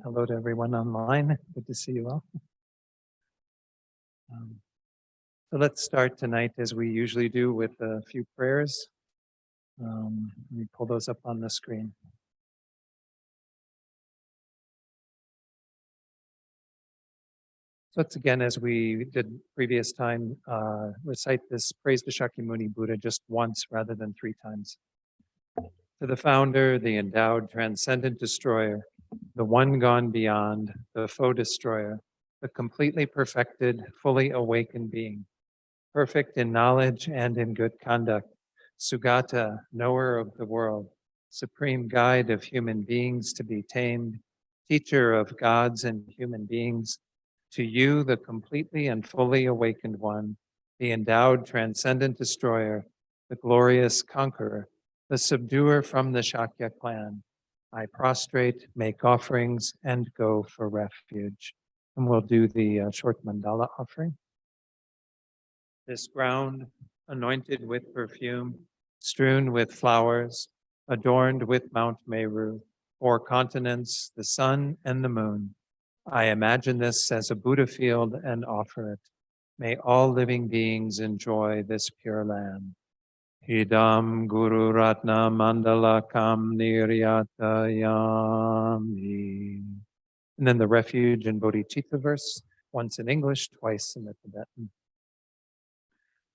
Hello to everyone online. Good to see you all. Um, so let's start tonight as we usually do with a few prayers. Let me pull those up on the screen. So let's again, as we did previous time, recite this praise to Shakyamuni Buddha just once rather than 3 times. To the founder, the endowed transcendent destroyer, the one gone beyond, the foe destroyer, the completely perfected, fully awakened being, perfect in knowledge and in good conduct, Sugata, knower of the world, supreme guide of human beings to be tamed, teacher of gods and human beings, to you, the completely and fully awakened one, the endowed transcendent destroyer, the glorious conqueror, the subduer from the Shakya clan, I prostrate, make offerings, and go for refuge. And we'll do the short mandala offering. This ground, anointed with perfume, strewn with flowers, adorned with Mount Meru, 4 continents, the sun and the moon. I imagine this as a Buddha field and offer it. May all living beings enjoy this pure land. Hidam Guru Ratna Mandala Kam Niryata Yami. And then the refuge and bodhicitta verse, once in English, twice in the Tibetan.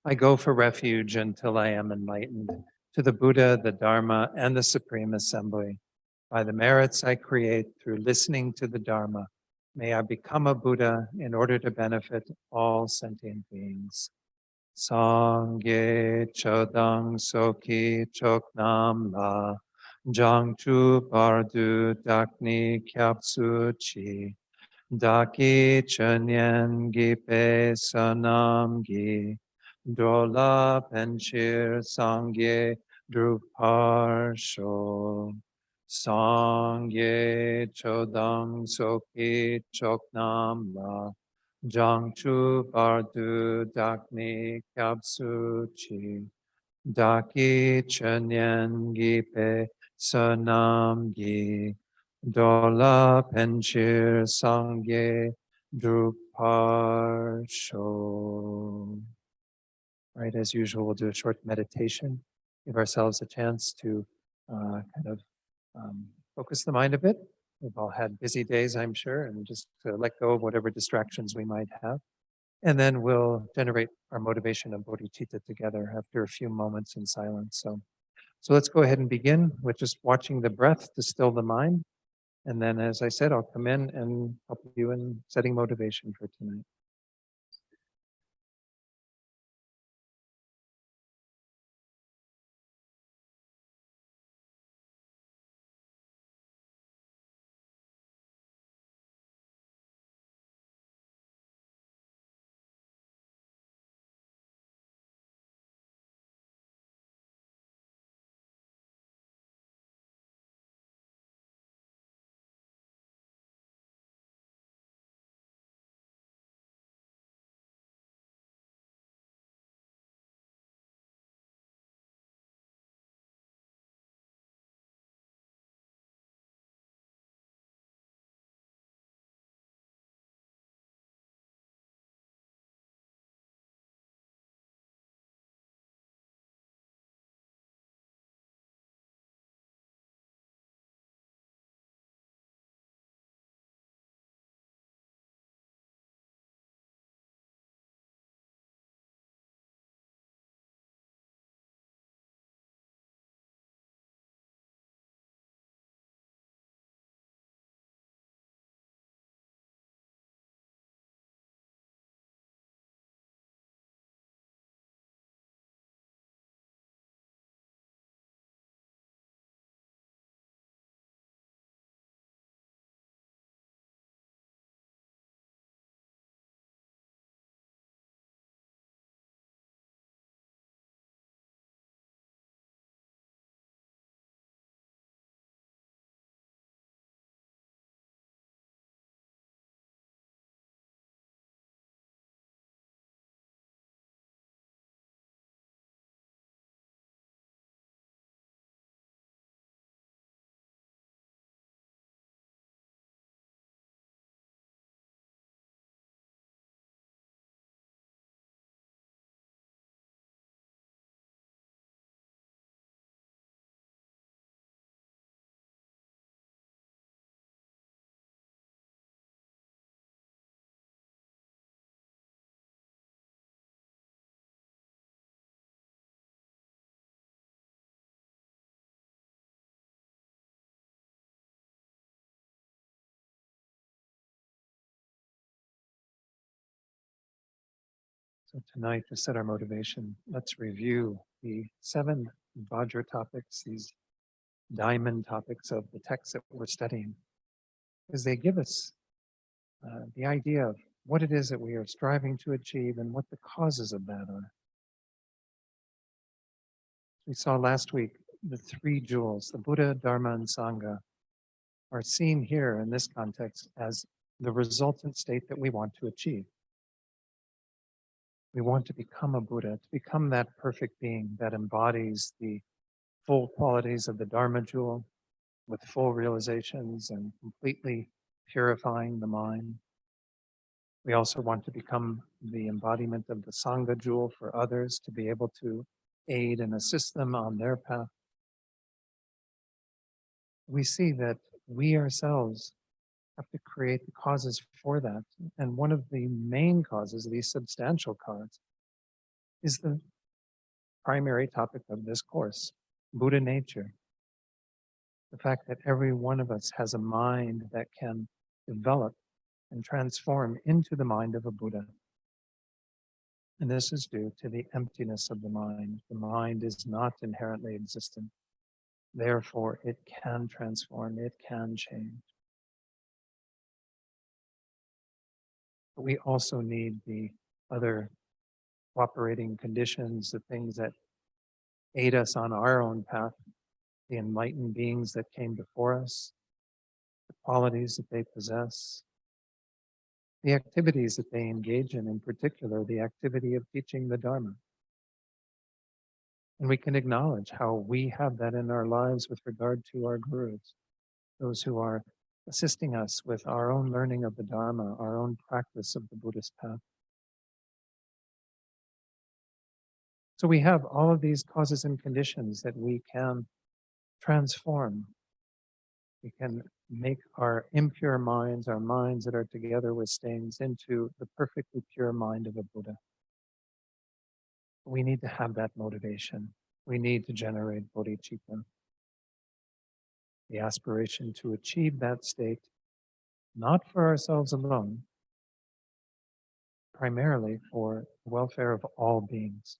I go for refuge until I am enlightened to the Buddha, the Dharma, and the Supreme Assembly. By the merits I create through listening to the Dharma, may I become a Buddha in order to benefit all sentient beings. Sangye chodang soki choknam la jangchu bardu dakni kyapsu chi daki chanyen gipe sanam gi Dola Penchir Sangye Druparsho Sangye Chodang Soki Choknam La Jangchu Bardu Dakni Kapsu Chi Daki Chanyen Gipe Sanam Gi Dola Penchir Sangye Druparsho. Right, as usual, we'll do a short meditation, give ourselves a chance to focus the mind a bit. We've all had busy days, I'm sure, and just to let go of whatever distractions we might have. And then we'll generate our motivation of bodhicitta together after a few moments in silence. So let's go ahead and begin with just watching the breath to still the mind. And then, as I said, I'll come in and help you in setting motivation for tonight. So tonight, to set our motivation, let's review the 7 vajra topics, these diamond topics of the text that we're studying, because they give us the idea of what it is that we are striving to achieve and what the causes of that are. We saw last week the 3 jewels, the Buddha, Dharma, and Sangha, are seen here in this context as the resultant state that we want to achieve. We want to become a Buddha, to become that perfect being that embodies the full qualities of the Dharma jewel with full realizations and completely purifying the mind. We also want to become the embodiment of the Sangha jewel for others, to be able to aid and assist them on their path. We see that we ourselves have to create the causes for that. And one of the main causes, the substantial cause, is the primary topic of this course, Buddha nature. The fact that every one of us has a mind that can develop and transform into the mind of a Buddha. And this is due to the emptiness of the mind. The mind is not inherently existent. Therefore, it can transform, it can change. But we also need the other cooperating conditions, the things that aid us on our own path, the enlightened beings that came before us, the qualities that they possess, the activities that they engage in particular, the activity of teaching the Dharma. And we can acknowledge how we have that in our lives with regard to our gurus, those who are assisting us with our own learning of the Dharma, our own practice of the Buddhist path. So we have all of these causes and conditions that we can transform. We can make our impure minds, our minds that are together with stains, into the perfectly pure mind of a Buddha. We need to have that motivation. We need to generate bodhicitta, the aspiration to achieve that state, not for ourselves alone, primarily for the welfare of all beings.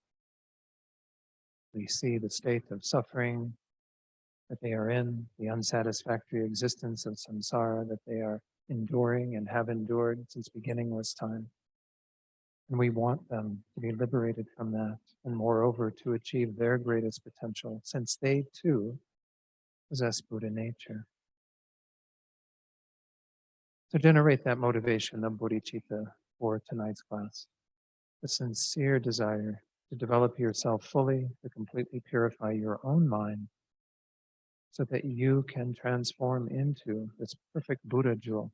We see the state of suffering that they are in, the unsatisfactory existence of samsara that they are enduring and have endured since beginningless time. And we want them to be liberated from that, and moreover, to achieve their greatest potential, since they too possess Buddha nature. To generate that motivation of bodhicitta for tonight's class, the sincere desire to develop yourself fully, to completely purify your own mind, so that you can transform into this perfect Buddha jewel,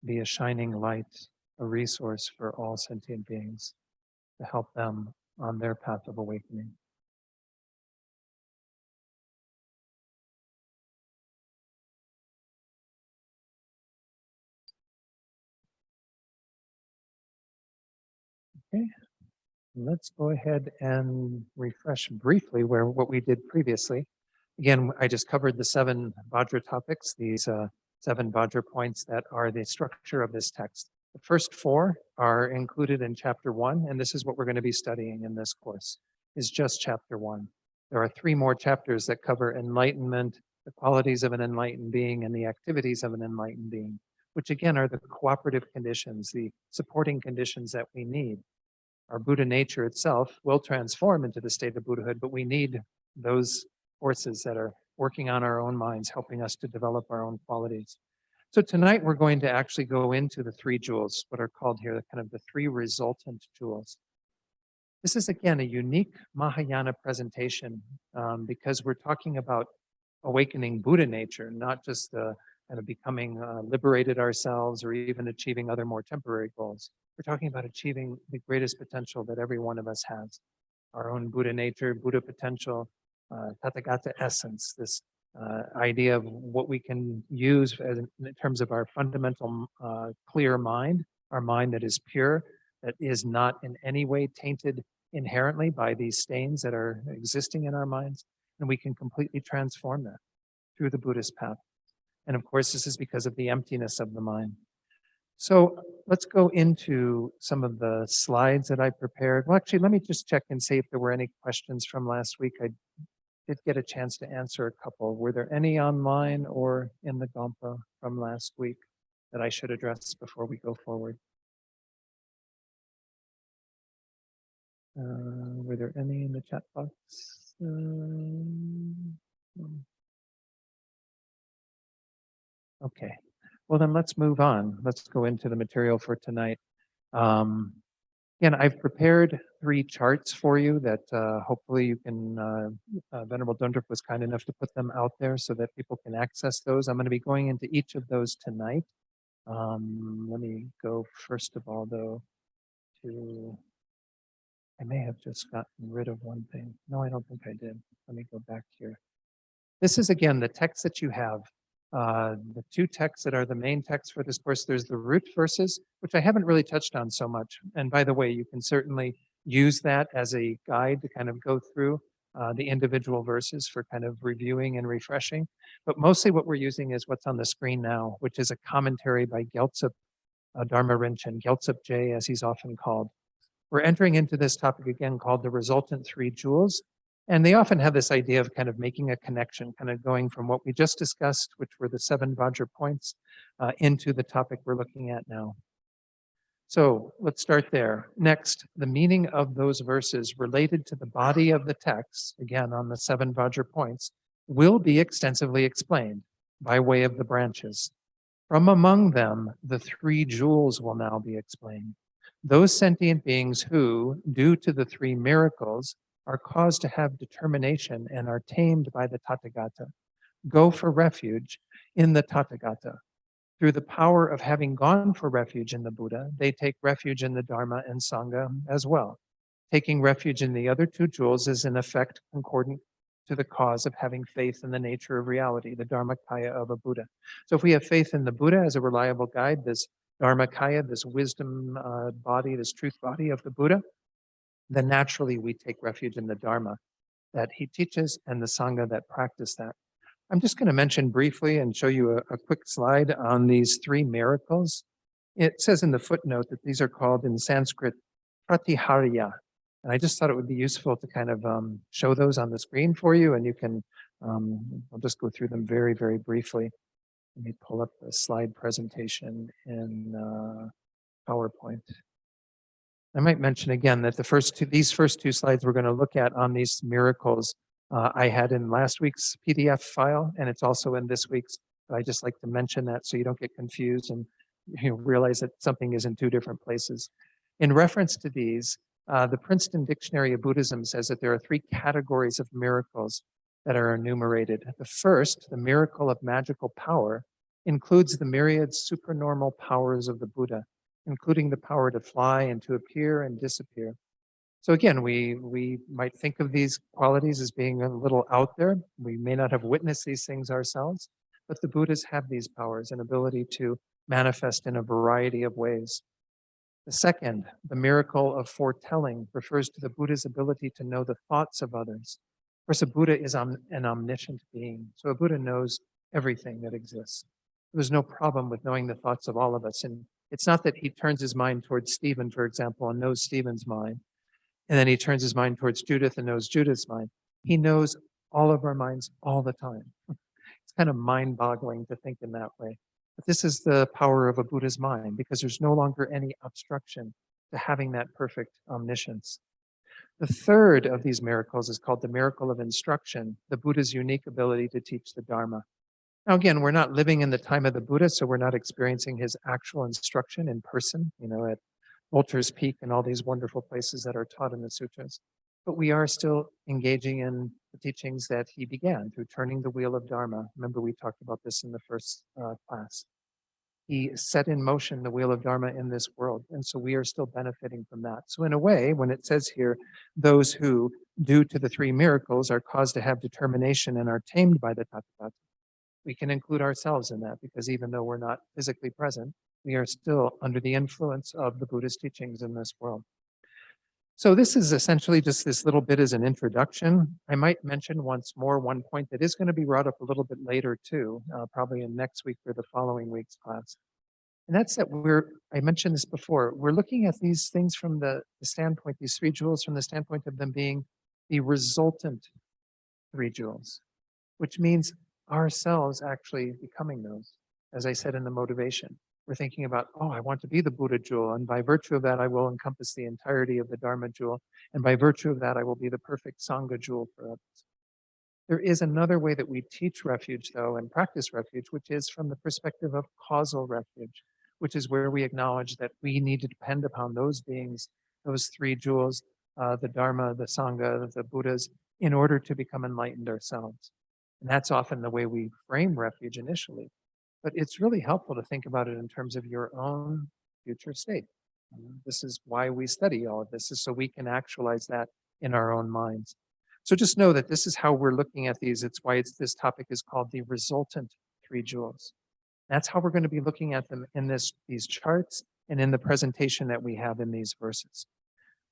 be a shining light, a resource for all sentient beings, to help them on their path of awakening. Okay, let's go ahead and refresh briefly what we did previously. Again, I just covered the 7 vajra topics, these 7 vajra points that are the structure of this text. The first 4 are included in chapter 1, and this is what we're going to be studying in this course, is just chapter 1. There are 3 more chapters that cover enlightenment, the qualities of an enlightened being, and the activities of an enlightened being, which again are the cooperative conditions, the supporting conditions that we need. Our Buddha nature itself will transform into the state of Buddhahood, but we need those forces that are working on our own minds, helping us to develop our own qualities. So tonight we're going to actually go into the 3 jewels, what are called here kind of the 3 resultant jewels. This is again a unique Mahayana presentation because we're talking about awakening Buddha nature, not just kind of becoming liberated ourselves or even achieving other more temporary goals. We're talking about achieving the greatest potential that every one of us has, our own Buddha nature, Buddha potential, Tathagata essence, this idea of what we can use in terms of our fundamental clear mind, our mind that is pure, that is not in any way tainted inherently by these stains that are existing in our minds, and we can completely transform that through the Buddhist path. And of course, this is because of the emptiness of the mind. So let's go into some of the slides that I prepared. Well, actually, let me just check and see if there were any questions from last week. I did get a chance to answer a couple. Were there any online or in the Gompa from last week that I should address before we go forward? Were there any in the chat box? Okay. Well, then let's move on. Let's go into the material for tonight. Um, Again, I've prepared 3 charts for you that hopefully you can, Venerable Dundrup was kind enough to put them out there so that people can access those. I'm going to be going into each of those tonight. Let me go first of all, though, to, I may have just gotten rid of one thing. No, I don't think I did. Let me go back here. This is, again, the text that you have. The 2 texts that are the main text for this course. There's the root verses, which I haven't really touched on so much. And by the way, you can certainly use that as a guide to kind of go through the individual verses for kind of reviewing and refreshing. But mostly what we're using is what's on the screen now, which is a commentary by Gyaltsab Dharma Rinchen, Gyaltsab J, as he's often called. We're entering into this topic again called the resultant 3 jewels. And they often have this idea of kind of making a connection, kind of going from what we just discussed, which were the 7 vajra points, into the topic we're looking at now. So let's start there. Next, the meaning of those verses related to the body of the text, again on the 7 vajra points, will be extensively explained by way of the branches. From among them, the 3 jewels will now be explained. Those sentient beings who, due to the 3 miracles, are caused to have determination and are tamed by the Tathagata, go for refuge in the Tathagata. Through the power of having gone for refuge in the Buddha, they take refuge in the Dharma and Sangha as well. Taking refuge in the other 2 jewels is in effect concordant to the cause of having faith in the nature of reality, the Dharmakaya of a Buddha. So if we have faith in the Buddha as a reliable guide, this Dharmakaya, this wisdom body, this truth body of the Buddha, then naturally we take refuge in the Dharma that he teaches and the Sangha that practice that. I'm just going to mention briefly and show you a quick slide on these 3 miracles. It says in the footnote that these are called in Sanskrit pratiharya. And I just thought it would be useful to kind of show those on the screen for you, and you can, I'll just go through them very, very briefly. Let me pull up the slide presentation in PowerPoint. I might mention again that these first two slides we're going to look at on these miracles I had in last week's PDF file, and it's also in this week's. But I just like to mention that so you don't get confused and realize that something is in 2 different places. In reference to these, the Princeton Dictionary of Buddhism says that there are 3 categories of miracles that are enumerated. The first, the miracle of magical power, includes the myriad supernormal powers of the Buddha, including the power to fly and to appear and disappear. So again, we might think of these qualities as being a little out there. We may not have witnessed these things ourselves, but the Buddhas have these powers and ability to manifest in a variety of ways. The second, the miracle of foretelling, refers to the Buddha's ability to know the thoughts of others. Of course, a Buddha is an omniscient being, so a Buddha knows everything that exists. There's no problem with knowing the thoughts of all of us. And it's not that he turns his mind towards Stephen, for example, and knows Stephen's mind, and then he turns his mind towards Judith and knows Judith's mind. He knows all of our minds all the time. It's kind of mind-boggling to think in that way. But this is the power of a Buddha's mind, because there's no longer any obstruction to having that perfect omniscience. The third of these miracles is called the miracle of instruction, the Buddha's unique ability to teach the Dharma. Now, again, we're not living in the time of the Buddha, so we're not experiencing his actual instruction in person, at Vulture's Peak and all these wonderful places that are taught in the sutras. But we are still engaging in the teachings that he began through turning the wheel of Dharma. Remember, we talked about this in the first class. He set in motion the wheel of Dharma in this world, and so we are still benefiting from that. So in a way, when it says here, those who, due to the 3 miracles, are caused to have determination and are tamed by the Tathagata, we can include ourselves in that, because even though we're not physically present, we are still under the influence of the Buddhist teachings in this world. So this is essentially just this little bit as an introduction. I might mention once more one point that is going to be brought up a little bit later too, probably in next week or the following week's class. And that's that I mentioned this before, we're looking at these things from the standpoint, these three jewels from the standpoint of them being the resultant three jewels, which means ourselves actually becoming those. As I said in the motivation, we're thinking about, oh, I want to be the Buddha jewel, and by virtue of that, I will encompass the entirety of the Dharma jewel, and by virtue of that, I will be the perfect Sangha jewel for others. There is another way that we teach refuge, though, and practice refuge, which is from the perspective of causal refuge, which is where we acknowledge that we need to depend upon those beings, those three jewels, the Dharma, the Sangha, the Buddhas, in order to become enlightened ourselves. And that's often the way we frame refuge initially. But it's really helpful to think about it in terms of your own future state. This is why we study all of this, is so we can actualize that in our own minds. So just know that this is how we're looking at these. It's why this topic is called the resultant three jewels. That's how we're going to be looking at them in these charts and in the presentation that we have in these verses.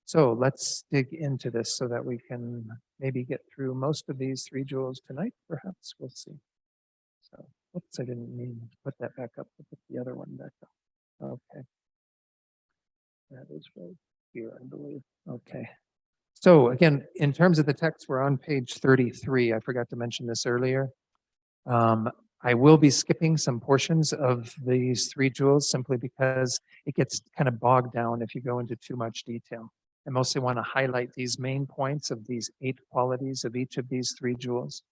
So let's dig into this so that we can maybe get through most of these three jewels tonight, perhaps. We'll see. So, oops, I didn't mean to put that back up. I'll put the other one back up. Okay. That is right here, I believe. Okay. So again, in terms of the text, we're on page 33. I forgot to mention this earlier. I will be skipping some portions of these three jewels simply because it gets kind of bogged down if you go into too much detail. I mostly want to highlight these main points of these 8 qualities of each of these three jewels.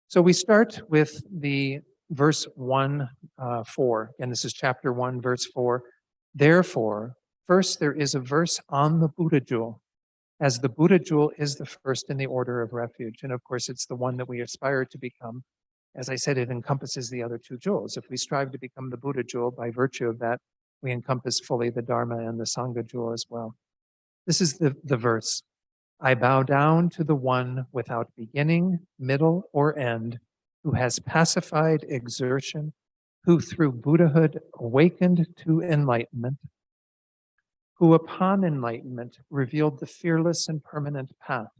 So we start with the verse 1, 4, and this is chapter 1, verse 4. Therefore, first there is a verse on the Buddha jewel, as the Buddha jewel is the first in the order of refuge. And of course, it's the one that we aspire to become. As I said, it encompasses the other 2 jewels. If we strive to become the Buddha jewel, by virtue of that, we encompass fully the Dharma and the Sangha jewel as well. This is the verse. I bow down to the one without beginning, middle, or end, who has pacified exertion, who through Buddhahood awakened to enlightenment, who upon enlightenment revealed the fearless and permanent path,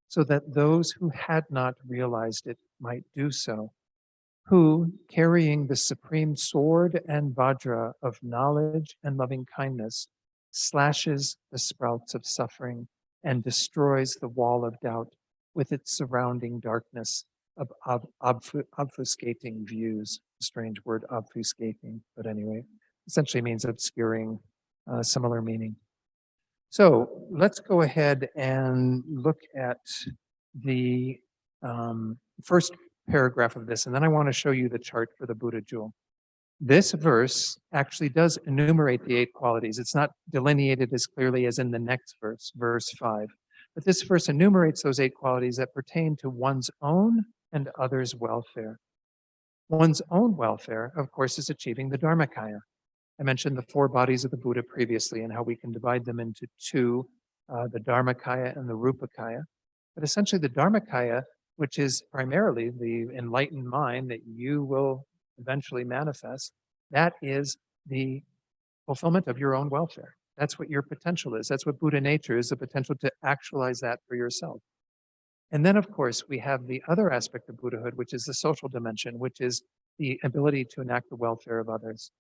so that those who had not realized it might do so, who, carrying the supreme sword and vajra of knowledge and loving kindness, slashes the sprouts of suffering and destroys the wall of doubt with its surrounding darkness of obfuscating views. A strange word, obfuscating, but anyway, essentially means obscuring, similar meaning. So let's go ahead and look at the first paragraph of this, and then I want to show you the chart for the Buddha jewel. This verse actually does enumerate the 8 qualities. It's not delineated as clearly as in the next verse, verse 5. But this verse enumerates those 8 qualities that pertain to one's own and others' welfare. One's own welfare, of course, is achieving the Dharmakaya. I mentioned the 4 bodies of the Buddha previously and how we can divide them into 2, the Dharmakaya and the Rupakaya. But essentially the Dharmakaya, which is primarily the enlightened mind that you will eventually manifest, that is the fulfillment of your own welfare. That's what your potential is. That's what Buddha nature is, the potential to actualize that for yourself. And then, of course, we have the other aspect of Buddhahood, which is the social dimension, which is the ability to enact the welfare of others.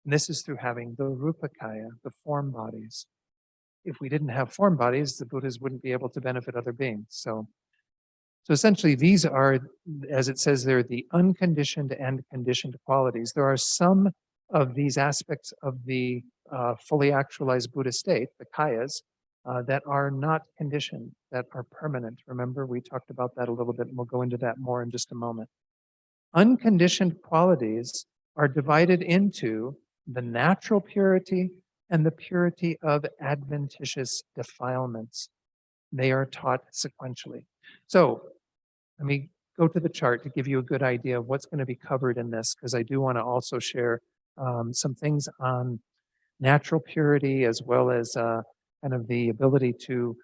And this is through having the Rupakaya, the form bodies. If we didn't have form bodies, the Buddhas wouldn't be able to benefit other beings. So essentially, these are, as it says there, the unconditioned and conditioned qualities. There are some of these aspects of the fully actualized Buddha state, the kayas, that are not conditioned, that are permanent. Remember, we talked about that a little bit, and we'll go into that more in just a moment. Unconditioned qualities are divided into the natural purity and the purity of adventitious defilements. They are taught sequentially. So let me go to the chart to give you a good idea of what's going to be covered in this, because I do want to also share some things on natural purity as well as kind of the ability to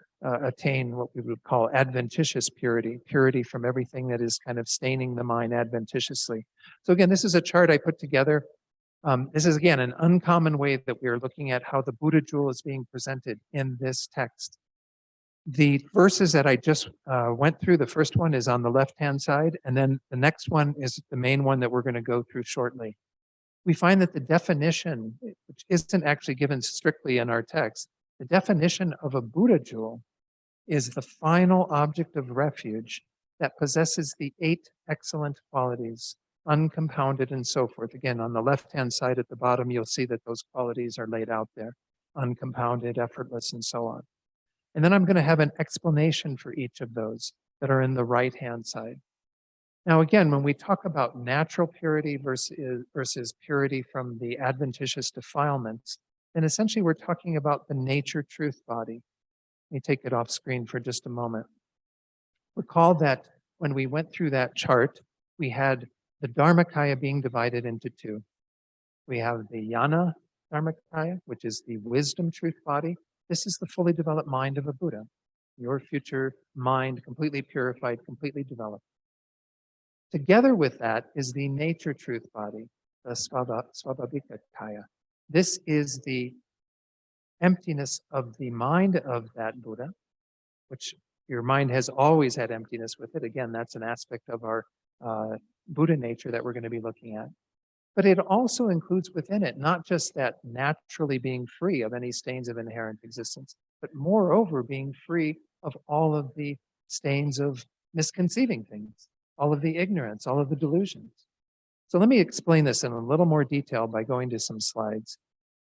attain what we would call adventitious purity, purity from everything that is kind of staining the mind adventitiously. So again, this is a chart I put together. This is, again, an uncommon way that we are looking at how the Buddha jewel is being presented in this text. The verses that I just went through, the first one is on the left-hand side, and then the next one is the main one that we're going to go through shortly. we find that the definition, which isn't actually given strictly in our text, the definition of a Buddha jewel is the final object of refuge that possesses the 8 excellent qualities, uncompounded and so forth. Again, on the left-hand side at the bottom, you'll see that those qualities are laid out there, uncompounded, effortless, and so on. And then I'm going to have an explanation for each of those that are in the right-hand side. Now, again, when we talk about natural purity versus purity from the adventitious defilements, then essentially we're talking about the nature truth body. Let me take it off screen for just a moment. Recall that when we went through that chart, we had the Dharmakaya being divided into 2. We have the Jnana Dharmakaya, which is the wisdom truth body. This is the fully developed mind of a Buddha, your future mind, completely purified, completely developed. Together with that is the nature truth body, the Svabhavika Kaya. This is the emptiness of the mind of that Buddha, which your mind has always had emptiness with it. Again, that's an aspect of our Buddha nature that we're going to be looking at. But it also includes within it not just that naturally being free of any stains of inherent existence, but moreover being free of all of the stains of misconceiving things, all of the ignorance, all of the delusions. So let me explain this in a little more detail by going to some slides.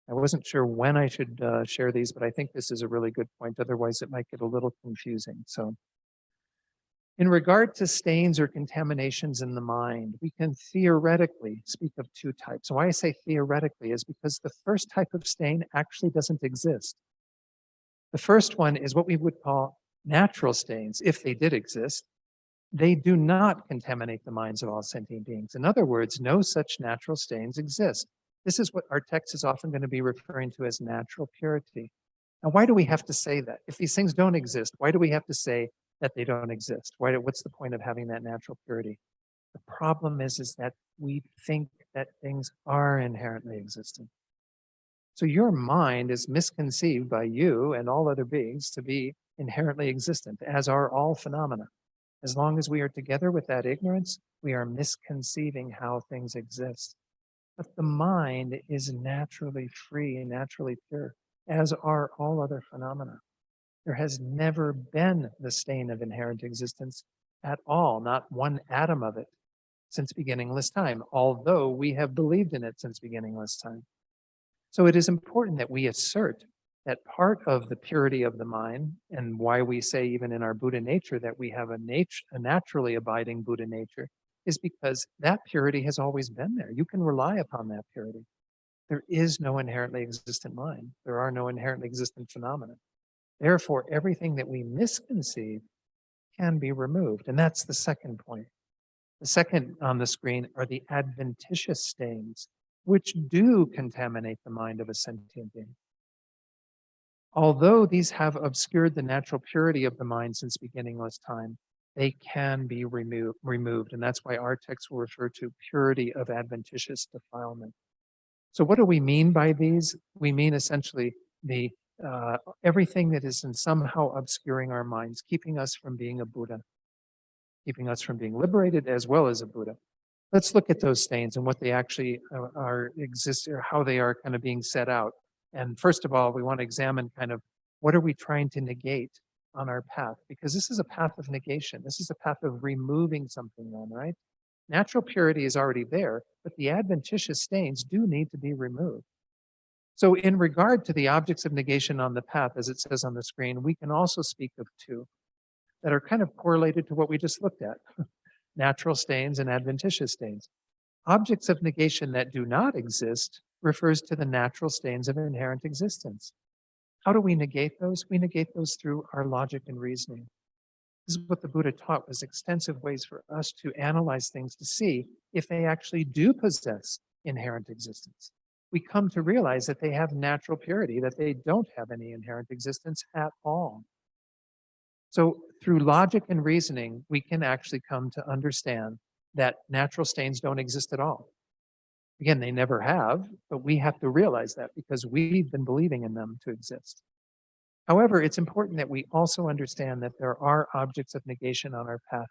I wasn't sure when I should share these, but I think this is a really good point. Otherwise, it might get a little confusing. So in regard to stains or contaminations in the mind, we can theoretically speak of 2 types. And why I say theoretically is because the first type of stain actually doesn't exist. The first one is what we would call natural stains, if they did exist. They do not contaminate the minds of all sentient beings. In other words, no such natural stains exist. This is what our text is often going to be referring to as natural purity. Now, why do we have to say that? If these things don't exist, why do we have to say that they don't exist? What's the point of having that natural purity? The problem is that we think that things are inherently existent. So your mind is misconceived by you and all other beings to be inherently existent, as are all phenomena. As long as we are together with that ignorance, we are misconceiving how things exist. But the mind is naturally free and naturally pure, as are all other phenomena. There has never been the stain of inherent existence at all, not one atom of it, since beginningless time, although we have believed in it since beginningless time. So it is important that we assert that part of the purity of the mind, and why we say even in our Buddha nature that we have a naturally abiding Buddha nature, is because that purity has always been there. You can rely upon that purity. There is no inherently existent mind. There are no inherently existent phenomena. Therefore, everything that we misconceive can be removed. And that's the second point. The second on the screen are the adventitious stains, which do contaminate the mind of a sentient being. Although these have obscured the natural purity of the mind since beginningless time, they can be removed. And that's why our text will refer to purity of adventitious defilement. So what do we mean by these? We mean essentially the everything that is in somehow obscuring our minds, keeping us from being a Buddha, keeping us from being liberated as well as a Buddha. Let's look at those stains and what they actually exist, or how they are kind of being set out. And first of all, we want to examine kind of what are we trying to negate on our path? Because this is a path of negation. This is a path of removing something then, right? Natural purity is already there, but the adventitious stains do need to be removed. So in regard to the objects of negation on the path, as it says on the screen, we can also speak of 2 that are kind of correlated to what we just looked at. Natural stains and adventitious stains. Objects of negation that do not exist refers to the natural stains of inherent existence. How do we negate those? We negate those through our logic and reasoning. This is what the Buddha taught, was extensive ways for us to analyze things to see if they actually do possess inherent existence. We come to realize that they have natural purity, that they don't have any inherent existence at all. So through logic and reasoning, we can actually come to understand that natural stains don't exist at all. Again, they never have, but we have to realize that because we've been believing in them to exist. However, it's important that we also understand that there are objects of negation on our path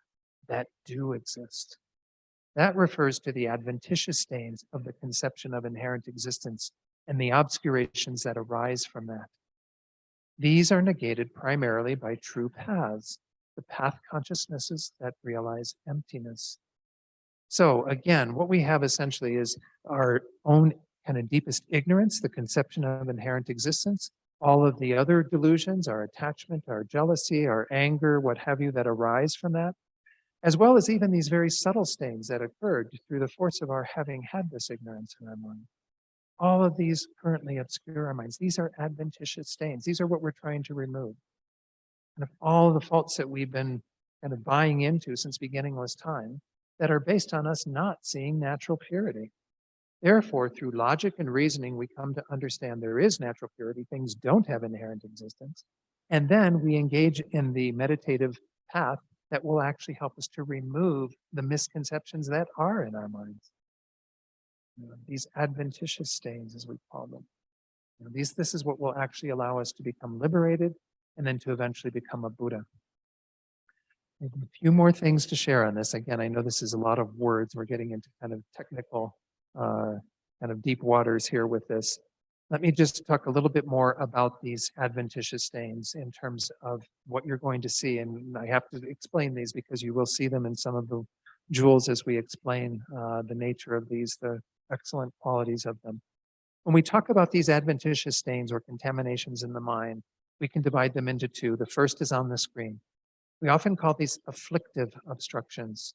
that do exist. That refers to the adventitious stains of the conception of inherent existence and the obscurations that arise from that. These are negated primarily by true paths, the path consciousnesses that realize emptiness. So again, what we have essentially is our own kind of deepest ignorance, the conception of inherent existence, all of the other delusions, our attachment, our jealousy, our anger, what have you, that arise from that, as well as even these very subtle stains that occurred through the force of our having had this ignorance in our mind. All of these currently obscure our minds. These are adventitious stains. These are what we're trying to remove. And of all the faults that we've been kind of buying into since beginningless time that are based on us not seeing natural purity. Therefore, through logic and reasoning, we come to understand there is natural purity. Things don't have inherent existence. And then we engage in the meditative path that will actually help us to remove the misconceptions that are in our minds. These adventitious stains, as we call them. This is what will actually allow us to become liberated and then to eventually become a Buddha. A few more things to share on this. Again, I know this is a lot of words. We're getting into kind of technical, kind of deep waters here with this. Let me just talk a little bit more about these adventitious stains in terms of what you're going to see. And I have to explain these because you will see them in some of the jewels as we explain the nature of these, the excellent qualities of them. When we talk about these adventitious stains or contaminations in the mind, we can divide them into two. The first is on the screen. We often call these afflictive obstructions,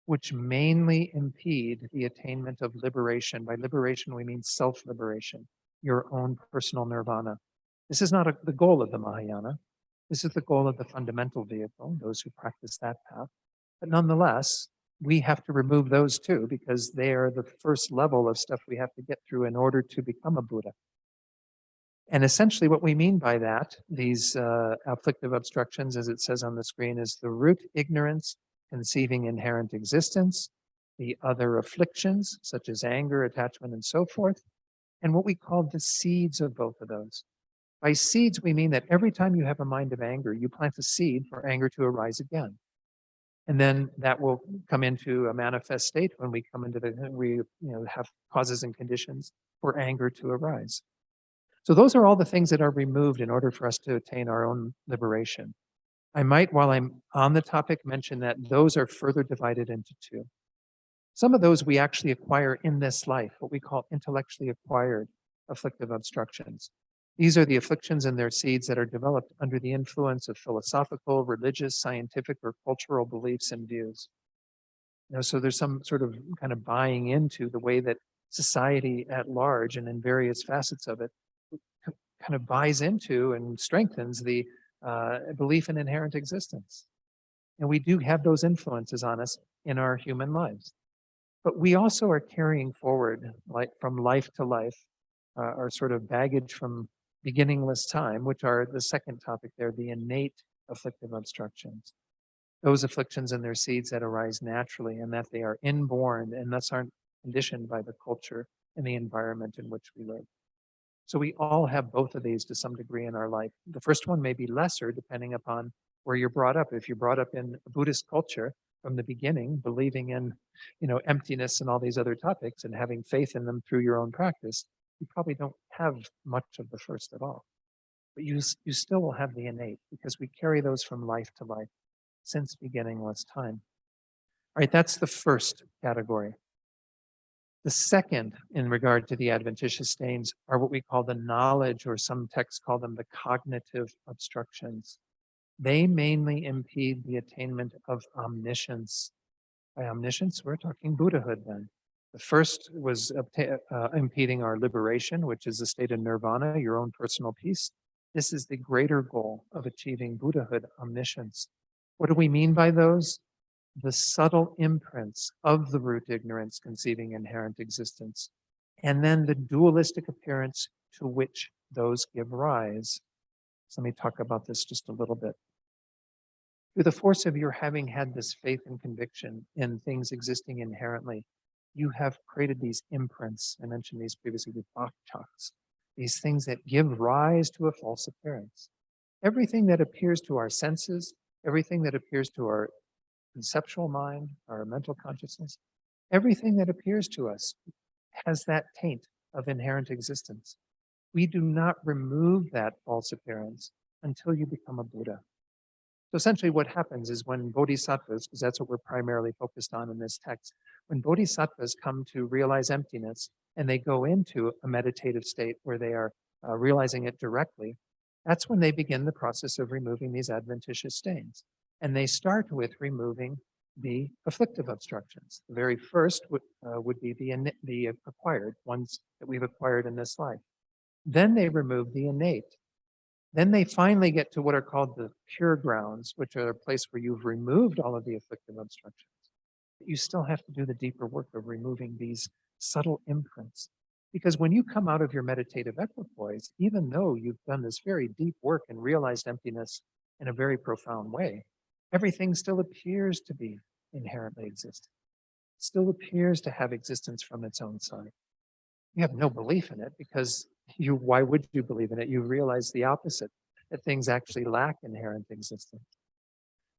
which mainly impede the attainment of liberation. By liberation, we mean self-liberation, your own personal nirvana. This is not the goal of the Mahayana. This is the goal of the fundamental vehicle, those who practice that path. But nonetheless, we have to remove those too, because they are the first level of stuff we have to get through in order to become a Buddha. And essentially what we mean by that, these afflictive obstructions, as it says on the screen, is the root ignorance conceiving inherent existence, the other afflictions, such as anger, attachment, and so forth, and what we call the seeds of both of those. By seeds, we mean that every time you have a mind of anger, you plant a seed for anger to arise again. And then that will come into a manifest state when we come into we have causes and conditions for anger to arise. So those are all the things that are removed in order for us to attain our own liberation. I might, while I'm on the topic, mention that those are further divided into two. Some of those we actually acquire in this life, what we call intellectually acquired afflictive obstructions. These are the afflictions and their seeds that are developed under the influence of philosophical, religious, scientific, or cultural beliefs and views. So there's some sort of kind of buying into the way that society at large and in various facets of it kind of buys into and strengthens the belief in inherent existence. And we do have those influences on us in our human lives. But we also are carrying forward, like from life to life, our sort of baggage from beginningless time, which are the second topic there, the innate afflictive obstructions. Those afflictions and their seeds that arise naturally and that they are inborn and thus aren't conditioned by the culture and the environment in which we live. So we all have both of these to some degree in our life. The first one may be lesser depending upon where you're brought up. If you're brought up in a Buddhist culture from the beginning, believing in, emptiness and all these other topics and having faith in them through your own practice, you probably don't have much of the first at all. But you still will have the innate because we carry those from life to life since beginningless time. All right, that's the first category. The second, in regard to the adventitious stains, are what we call the knowledge, or some texts call them the cognitive obstructions. They mainly impede the attainment of omniscience. By omniscience, we're talking Buddhahood then. The first was impeding our liberation, which is a state of nirvana, your own personal peace. This is the greater goal of achieving Buddhahood, omniscience. What do we mean by those? The subtle imprints of the root ignorance conceiving inherent existence, and then the dualistic appearance to which those give rise. So let me talk about this just a little bit. Through the force of your having had this faith and conviction in things existing inherently, you have created these imprints. I mentioned these previously with bhakchaks, these things that give rise to a false appearance. Everything that appears to our senses, everything that appears to our conceptual mind, our mental consciousness, Everything that appears to us has that taint of inherent existence. We do not remove that false appearance until you become a Buddha. So essentially what happens is when bodhisattvas, because that's what we're primarily focused on in this text, when bodhisattvas come to realize emptiness and they go into a meditative state where they are realizing it directly, that's when they begin the process of removing these adventitious stains. And they start with removing the afflictive obstructions. The very first would be the acquired, ones that we've acquired in this life. Then they remove the innate. Then they finally get to what are called the pure grounds, which are a place where you've removed all of the afflictive obstructions. But you still have to do the deeper work of removing these subtle imprints. Because when you come out of your meditative equipoise, even though you've done this very deep work and realized emptiness in a very profound way, everything still appears to be inherently existent. It still appears to have existence from its own side. You have no belief in it because why would you believe in it? You realize the opposite, that things actually lack inherent existence.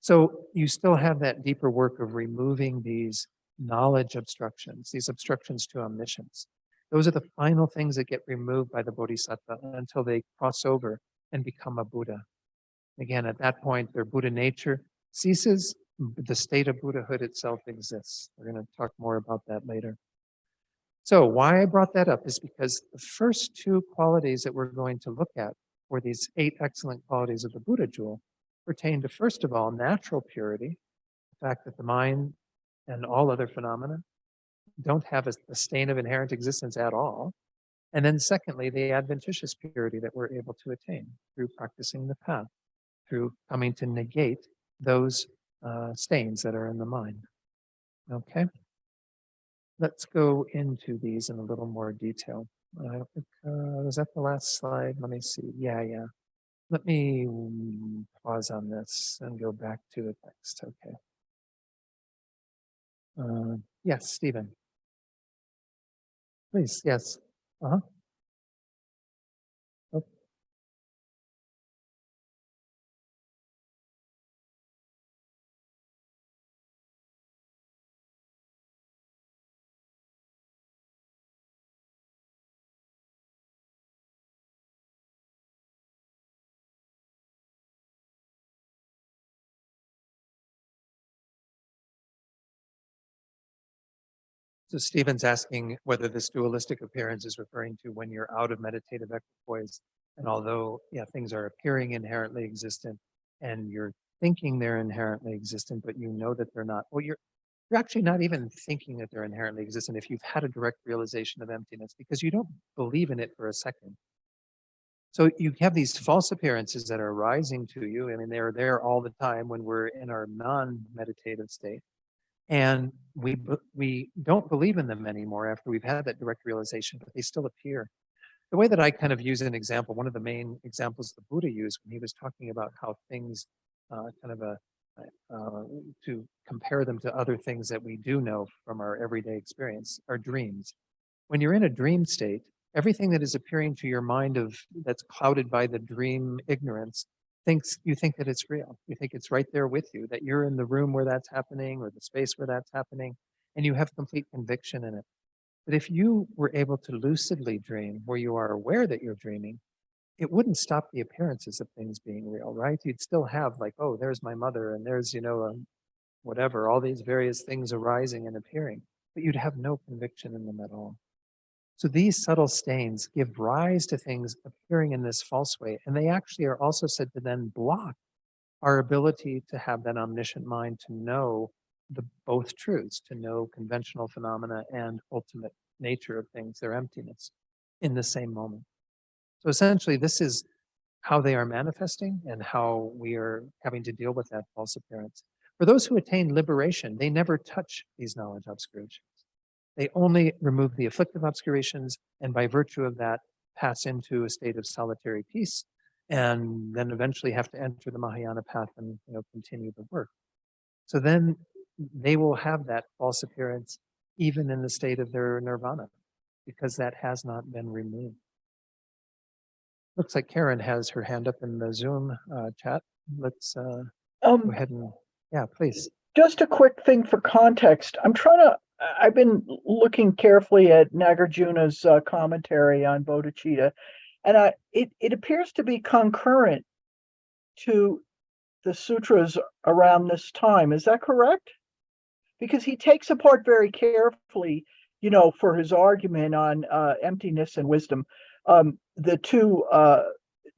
So you still have that deeper work of removing these knowledge obstructions, these obstructions to omniscience. Those are the final things that get removed by the bodhisattva until they cross over and become a Buddha. Again, at that point, their Buddha nature ceases, the state of Buddhahood itself exists. We're going to talk more about that later. So why I brought that up is because the first two qualities that we're going to look at, or these 8 excellent qualities of the Buddha jewel, pertain to, first of all, natural purity, the fact that the mind and all other phenomena don't have a stain of inherent existence at all. And then secondly, the adventitious purity that we're able to attain through practicing the path, through coming to negate those stains that are in the mind. Okay? Let's go into these in a little more detail. I don't think, was that the last slide? Let me see. Yeah. Let me pause on this and go back to the text. Okay. Yes, Stephen. Please, yes. Uh-huh. Oh. So Stephen's asking whether this dualistic appearance is referring to when you're out of meditative equipoise, and although things are appearing inherently existent, and you're thinking they're inherently existent, but you know that they're not. Well, you're actually not even thinking that they're inherently existent if you've had a direct realization of emptiness, because you don't believe in it for a second. So you have these false appearances that are rising to you. I mean, they're there all the time when we're in our non-meditative state. And we don't believe in them anymore after we've had that direct realization, but they still appear. The way that I kind of use an example, one of the main examples the Buddha used when he was talking about how things to compare them to other things that we do know from our everyday experience, are dreams. When you're in a dream state, everything that is appearing to your mind that's clouded by the dream ignorance, you think that it's real. You think it's right there with you, that you're in the room where that's happening or the space where that's happening, and you have complete conviction in it. But if you were able to lucidly dream, where you are aware that you're dreaming, it wouldn't stop the appearances of things being real, right? You'd still have like, oh, there's my mother, and there's, whatever, all these various things arising and appearing, but you'd have no conviction in them at all. So these subtle stains give rise to things appearing in this false way, and they actually are also said to then block our ability to have that omniscient mind to know both truths, to know conventional phenomena and ultimate nature of things, their emptiness, in the same moment. So essentially, this is how they are manifesting and how we are having to deal with that false appearance. For those who attain liberation, they never touch these knowledge obscurations. They only remove the afflictive obscurations, and by virtue of that, pass into a state of solitary peace, and then eventually have to enter the Mahayana path and continue the work. So then they will have that false appearance even in the state of their nirvana, because that has not been removed. Looks like Karen has her hand up in the Zoom chat. Let's go ahead and, yeah, please. Just a quick thing for context. I'm trying to I've been looking carefully at Nagarjuna's commentary on bodhicitta, and it appears to be concurrent to the sutras around this time. Is that correct? Because he takes apart very carefully, for his argument on emptiness and wisdom, the two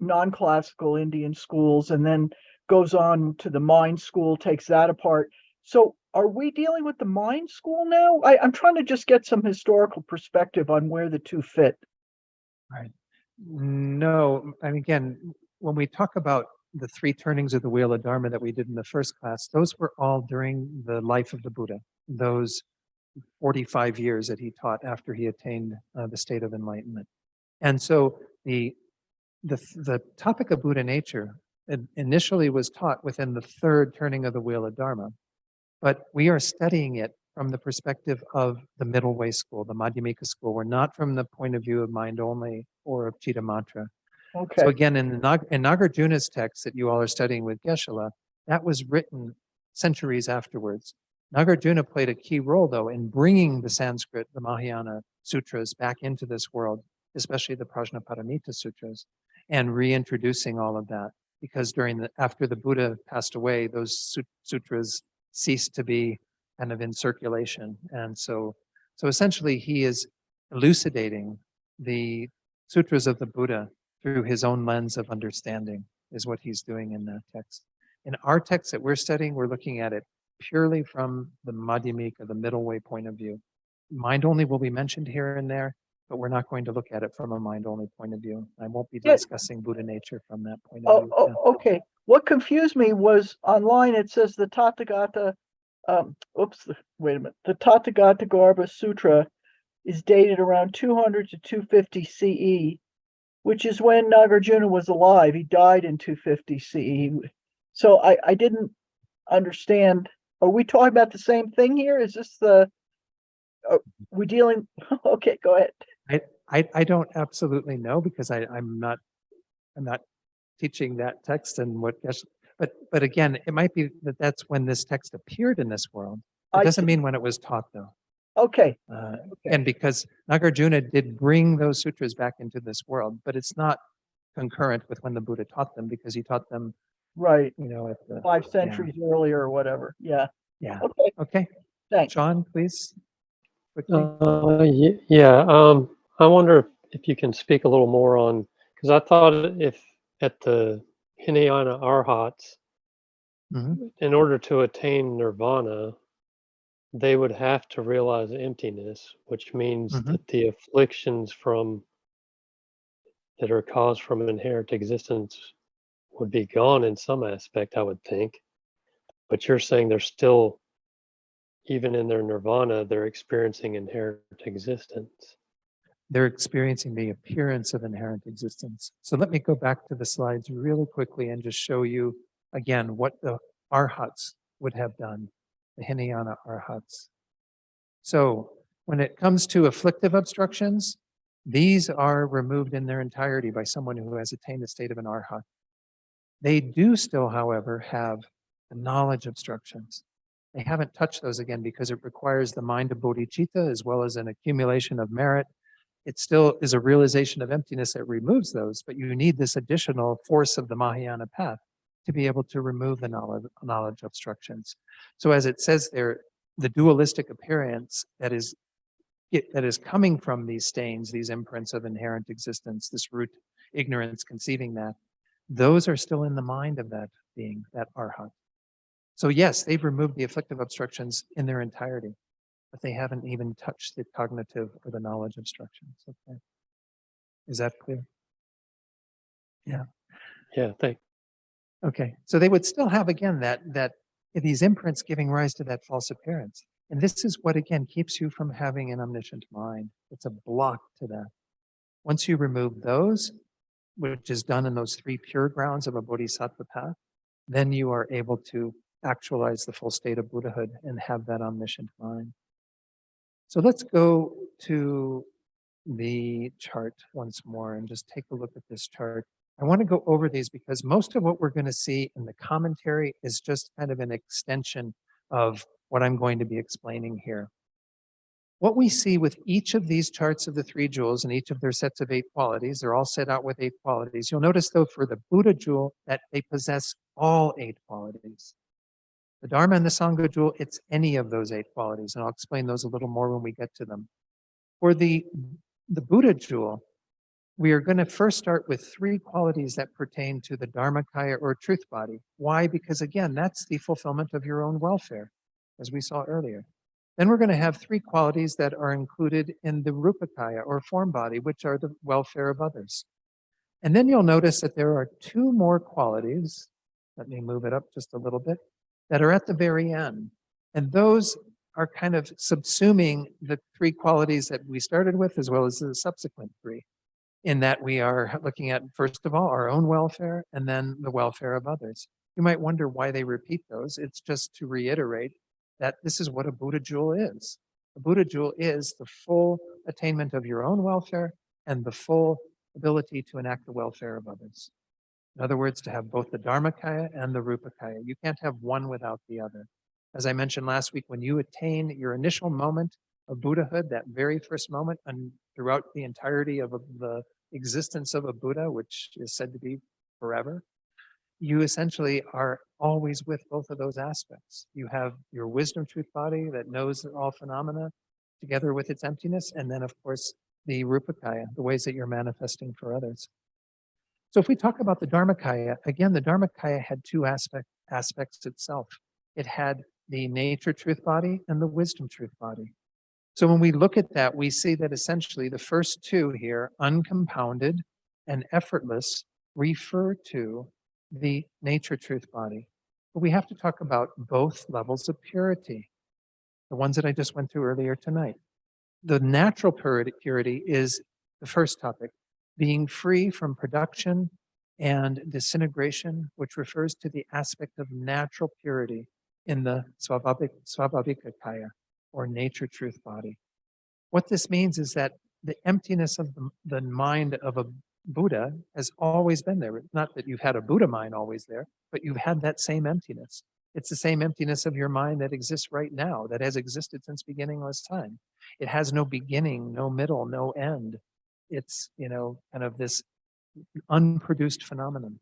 non-classical Indian schools, and then goes on to the mind school, takes that apart. So are we dealing with the mind school now? I'm trying to just get some historical perspective on where the two fit. Right. No, and again, when we talk about the three turnings of the wheel of Dharma that we did in the first class, those were all during the life of the Buddha, those 45 years that he taught after he attained the state of enlightenment. And so the topic of Buddha nature initially was taught within the third turning of the wheel of Dharma, but we are studying it from the perspective of the middle way school, the Madhyamika school. We're not from the point of view of mind only or of Chitta Mantra. Okay. So again, in Nagarjuna's text that you all are studying with Geshe-la, that was written centuries afterwards. Nagarjuna played a key role, though, in bringing the Sanskrit, the Mahayana sutras, back into this world, especially the Prajnaparamita sutras, and reintroducing all of that. Because after the Buddha passed away, those sutras ceased to be kind of in circulation. And so essentially he is elucidating the sutras of the Buddha through his own lens of understanding, is what he's doing in that text. In our text that we're studying, we're looking at it purely from the Madhyamika, the middle way point of view. Mind only will be mentioned here and there, but we're not going to look at it from a mind only point of view. I won't be discussing Buddha nature from that point of view. Okay. What confused me was online it says the Tathagata, wait a minute. The Tathagata Garbha Sutra is dated around 200 to 250 CE, which is when Nagarjuna was alive. He died in 250 CE. So I didn't understand. Are we talking about the same thing here? Is this we dealing? Okay, go ahead. I don't absolutely know, because I'm not teaching that text and what, but again, it might be that that's when this text appeared in this world. It doesn't mean when it was taught, though. Okay. And because Nagarjuna did bring those sutras back into this world, but it's not concurrent with when the Buddha taught them, because he taught them, right, at the 5 centuries earlier or whatever. Yeah. Yeah. Okay. Thanks. Sean, please. I wonder if you can speak a little more on, because I thought if at the Hinayana Arhats, in order to attain nirvana, they would have to realize emptiness, which means that the afflictions that are caused from inherent existence would be gone in some aspect, I would think. But you're saying they're still, even in their nirvana, they're experiencing inherent existence. They're experiencing the appearance of inherent existence. So let me go back to the slides really quickly and just show you again what the Arhats would have done, the Hinayana Arhats. So when it comes to afflictive obstructions, these are removed in their entirety by someone who has attained the state of an Arhat. They do still, however, have the knowledge obstructions. They haven't touched those again because it requires the mind of bodhicitta as well as an accumulation of merit. It still is a realization of emptiness that removes those, but you need this additional force of the Mahayana path to be able to remove the knowledge obstructions. So as it says there, the dualistic appearance that is coming from these stains, these imprints of inherent existence, this root ignorance conceiving that, those are still in the mind of that being, that Arhat. So yes, they've removed the afflictive obstructions in their entirety, but they haven't even touched the cognitive or the knowledge obstructions. Okay. Is that clear? Yeah. Yeah, thanks. Okay. So they would still have, again, that these imprints giving rise to that false appearance. And this is what, again, keeps you from having an omniscient mind. It's a block to that. Once you remove those, which is done in those 3 pure grounds of a bodhisattva path, then you are able to actualize the full state of buddhahood and have that omniscient mind. So let's go to the chart once more and just take a look at this chart. I want to go over these because most of what we're going to see in the commentary is just kind of an extension of what I'm going to be explaining here. What we see with each of these charts of the three jewels and each of their sets of 8 qualities, they're all set out with 8 qualities. You'll notice, though, for the Buddha jewel, that they possess all 8 qualities. The Dharma and the Sangha jewel, it's any of those 8 qualities, and I'll explain those a little more when we get to them. For the Buddha jewel, we are going to first start with 3 qualities that pertain to the Dharmakaya or truth body. Why? Because again, that's the fulfillment of your own welfare, as we saw earlier. Then we're going to have 3 qualities that are included in the Rupakaya or form body, which are the welfare of others. And then you'll notice that there are 2 more qualities. Let me move it up just a little bit, that are at the very end. And those are kind of subsuming the 3 qualities that we started with, as well as the subsequent 3, in that we are looking at, first of all, our own welfare, and then the welfare of others. You might wonder why they repeat those. It's just to reiterate that this is what a Buddha jewel is. A Buddha jewel is the full attainment of your own welfare and the full ability to enact the welfare of others. In other words, to have both the Dharmakaya and the Rupakaya. You can't have one without the other. As I mentioned last week, when you attain your initial moment of Buddhahood, that very first moment, and throughout the entirety of the existence of a Buddha, which is said to be forever, you essentially are always with both of those aspects. You have your wisdom truth body that knows all phenomena together with its emptiness, and then, of course, the Rupakaya, the ways that you're manifesting for others. So if we talk about the Dharmakaya, again, the Dharmakaya had 2 aspects itself. It had the nature truth body and the wisdom truth body. So when we look at that, we see that essentially the first 2 here, uncompounded and effortless, refer to the nature truth body. But we have to talk about both levels of purity, the ones that I just went through earlier tonight. The natural purity is the first topic, being free from production and disintegration, which refers to the aspect of natural purity in the Svabhavika Kaya, or nature truth body. What this means is that the emptiness of the mind of a Buddha has always been there. It's not that you've had a Buddha mind always there, but you've had that same emptiness. It's the same emptiness of your mind that exists right now, that has existed since beginningless time. It has no beginning, no middle, no end. It's, kind of this unproduced phenomenon.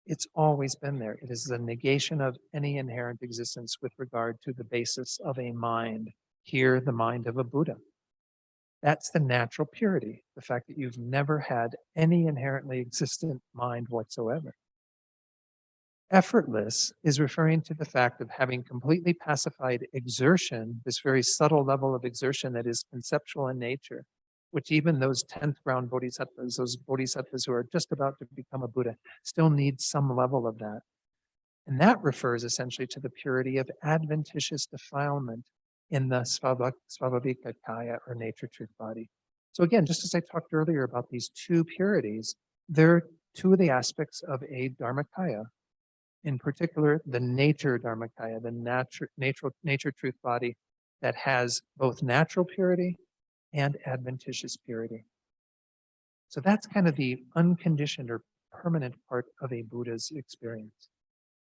It's always been there. It is the negation of any inherent existence with regard to the basis of a mind, here the mind of a Buddha. That's the natural purity, the fact that you've never had any inherently existent mind whatsoever. Effortless is referring to the fact of having completely pacified exertion, this very subtle level of exertion that is conceptual in nature, which even those 10th round bodhisattvas, those bodhisattvas who are just about to become a Buddha, still need some level of that. And that refers essentially to the purity of adventitious defilement in the Svabhavika Kaya, or nature truth body. So again, just as I talked earlier about these 2 purities, they're 2 of the aspects of a Dharmakaya. In particular, the nature Dharmakaya, the nature truth body that has both natural purity and adventitious purity. So that's kind of the unconditioned or permanent part of a Buddha's experience.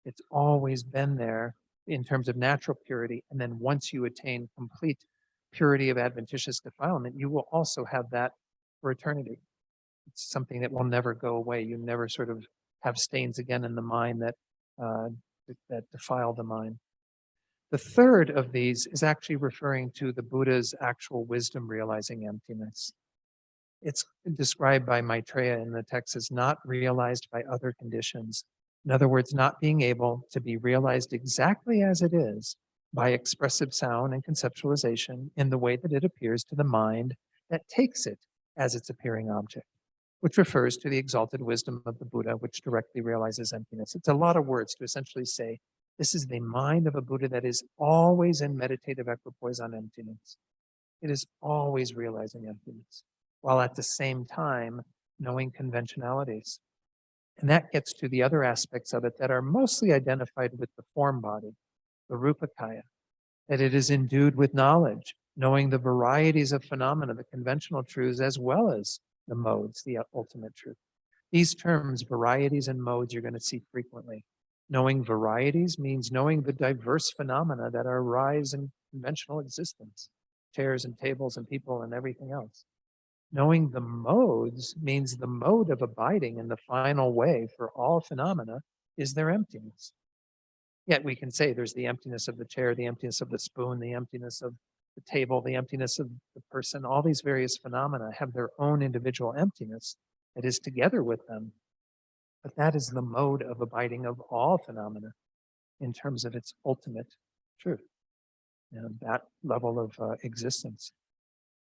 It's always been there in terms of natural purity, and then once you attain complete purity of adventitious defilement, you will also have that for eternity. It's something that will never go away. You never sort of have stains again in the mind that defile the mind. The third of these is actually referring to the Buddha's actual wisdom realizing emptiness. It's described by Maitreya in the text as not realized by other conditions. In other words, not being able to be realized exactly as it is by expressive sound and conceptualization in the way that it appears to the mind that takes it as its appearing object, which refers to the exalted wisdom of the Buddha, which directly realizes emptiness. It's a lot of words to essentially say, this is the mind of a Buddha that is always in meditative equipoise on emptiness. It is always realizing emptiness, while at the same time knowing conventionalities. And that gets to the other aspects of it that are mostly identified with the form body, the Rupakaya, that it is endued with knowledge, knowing the varieties of phenomena, the conventional truths, as well as the modes, the ultimate truth. These terms, varieties and modes, you're going to see frequently. Knowing varieties means knowing the diverse phenomena that arise in conventional existence. chairs and tables and people and everything else. Knowing the modes means the mode of abiding in the final way for all phenomena is their emptiness. Yet we can say there's the emptiness of the chair, the emptiness of the spoon, the emptiness of the table, the emptiness of the person. All these various phenomena have their own individual emptiness that is together with them. But that is the mode of abiding of all phenomena in terms of its ultimate truth, that level of existence.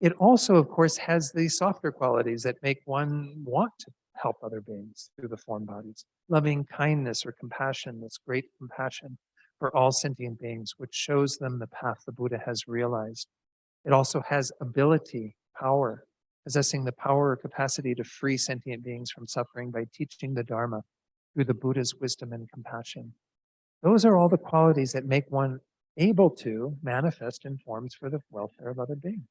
It also, of course, has the softer qualities that make one want to help other beings through the form bodies. Loving kindness or compassion, this great compassion for all sentient beings, which shows them the path the Buddha has realized. It also has ability, power, possessing the power or capacity to free sentient beings from suffering by teaching the Dharma through the Buddha's wisdom and compassion. Those are all the qualities that make one able to manifest in forms for the welfare of other beings.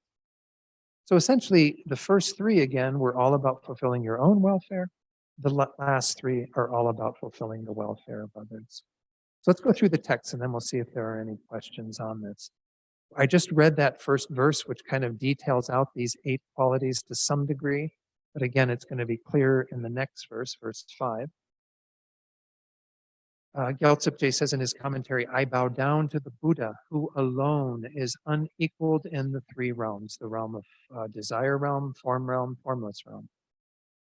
So essentially, the first three, again, were all about fulfilling your own welfare. The last three are all about fulfilling the welfare of others. So let's go through the text and then we'll see if there are any questions on this. I just read that first verse, which kind of details out these 8 qualities to some degree. But again, it's going to be clear in the next verse, verse 5. Gyaltsab says in his commentary, I bow down to the Buddha, who alone is unequaled in the 3 realms, the realm of desire realm, formless realm.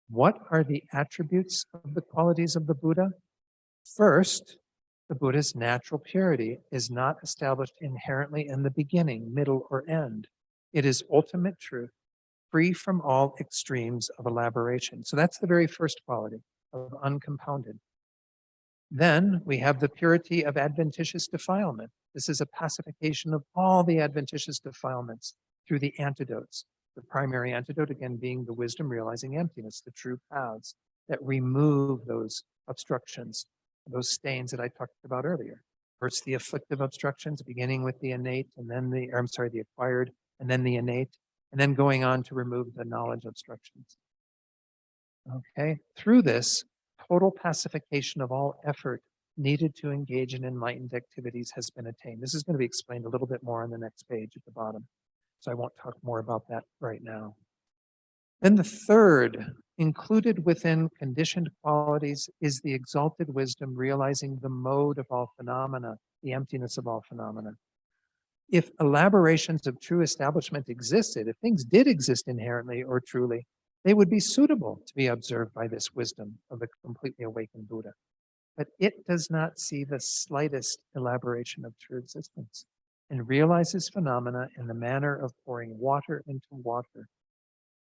What are the attributes of the qualities of the Buddha? First, the Buddha's natural purity is not established inherently in the beginning, middle, or end. It is ultimate truth, free from all extremes of elaboration. So that's the very first quality of uncompounded. Then we have the purity of adventitious defilement. This is a pacification of all the adventitious defilements through the antidotes. The primary antidote, again, being the wisdom realizing emptiness, the true paths that remove those obstructions, those stains that I talked about earlier. First, the afflictive obstructions, beginning with the innate, and then the acquired, and then the innate, and then going on to remove the knowledge obstructions. Okay, through this, total pacification of all effort needed to engage in enlightened activities has been attained. This is going to be explained a little bit more on the next page at the bottom, so I won't talk more about that right now. Then the third, included within conditioned qualities, is the exalted wisdom realizing the mode of all phenomena, the emptiness of all phenomena. If elaborations of true establishment existed, if things did exist inherently or truly, they would be suitable to be observed by this wisdom of the completely awakened Buddha. But it does not see the slightest elaboration of true existence and realizes phenomena in the manner of pouring water into water.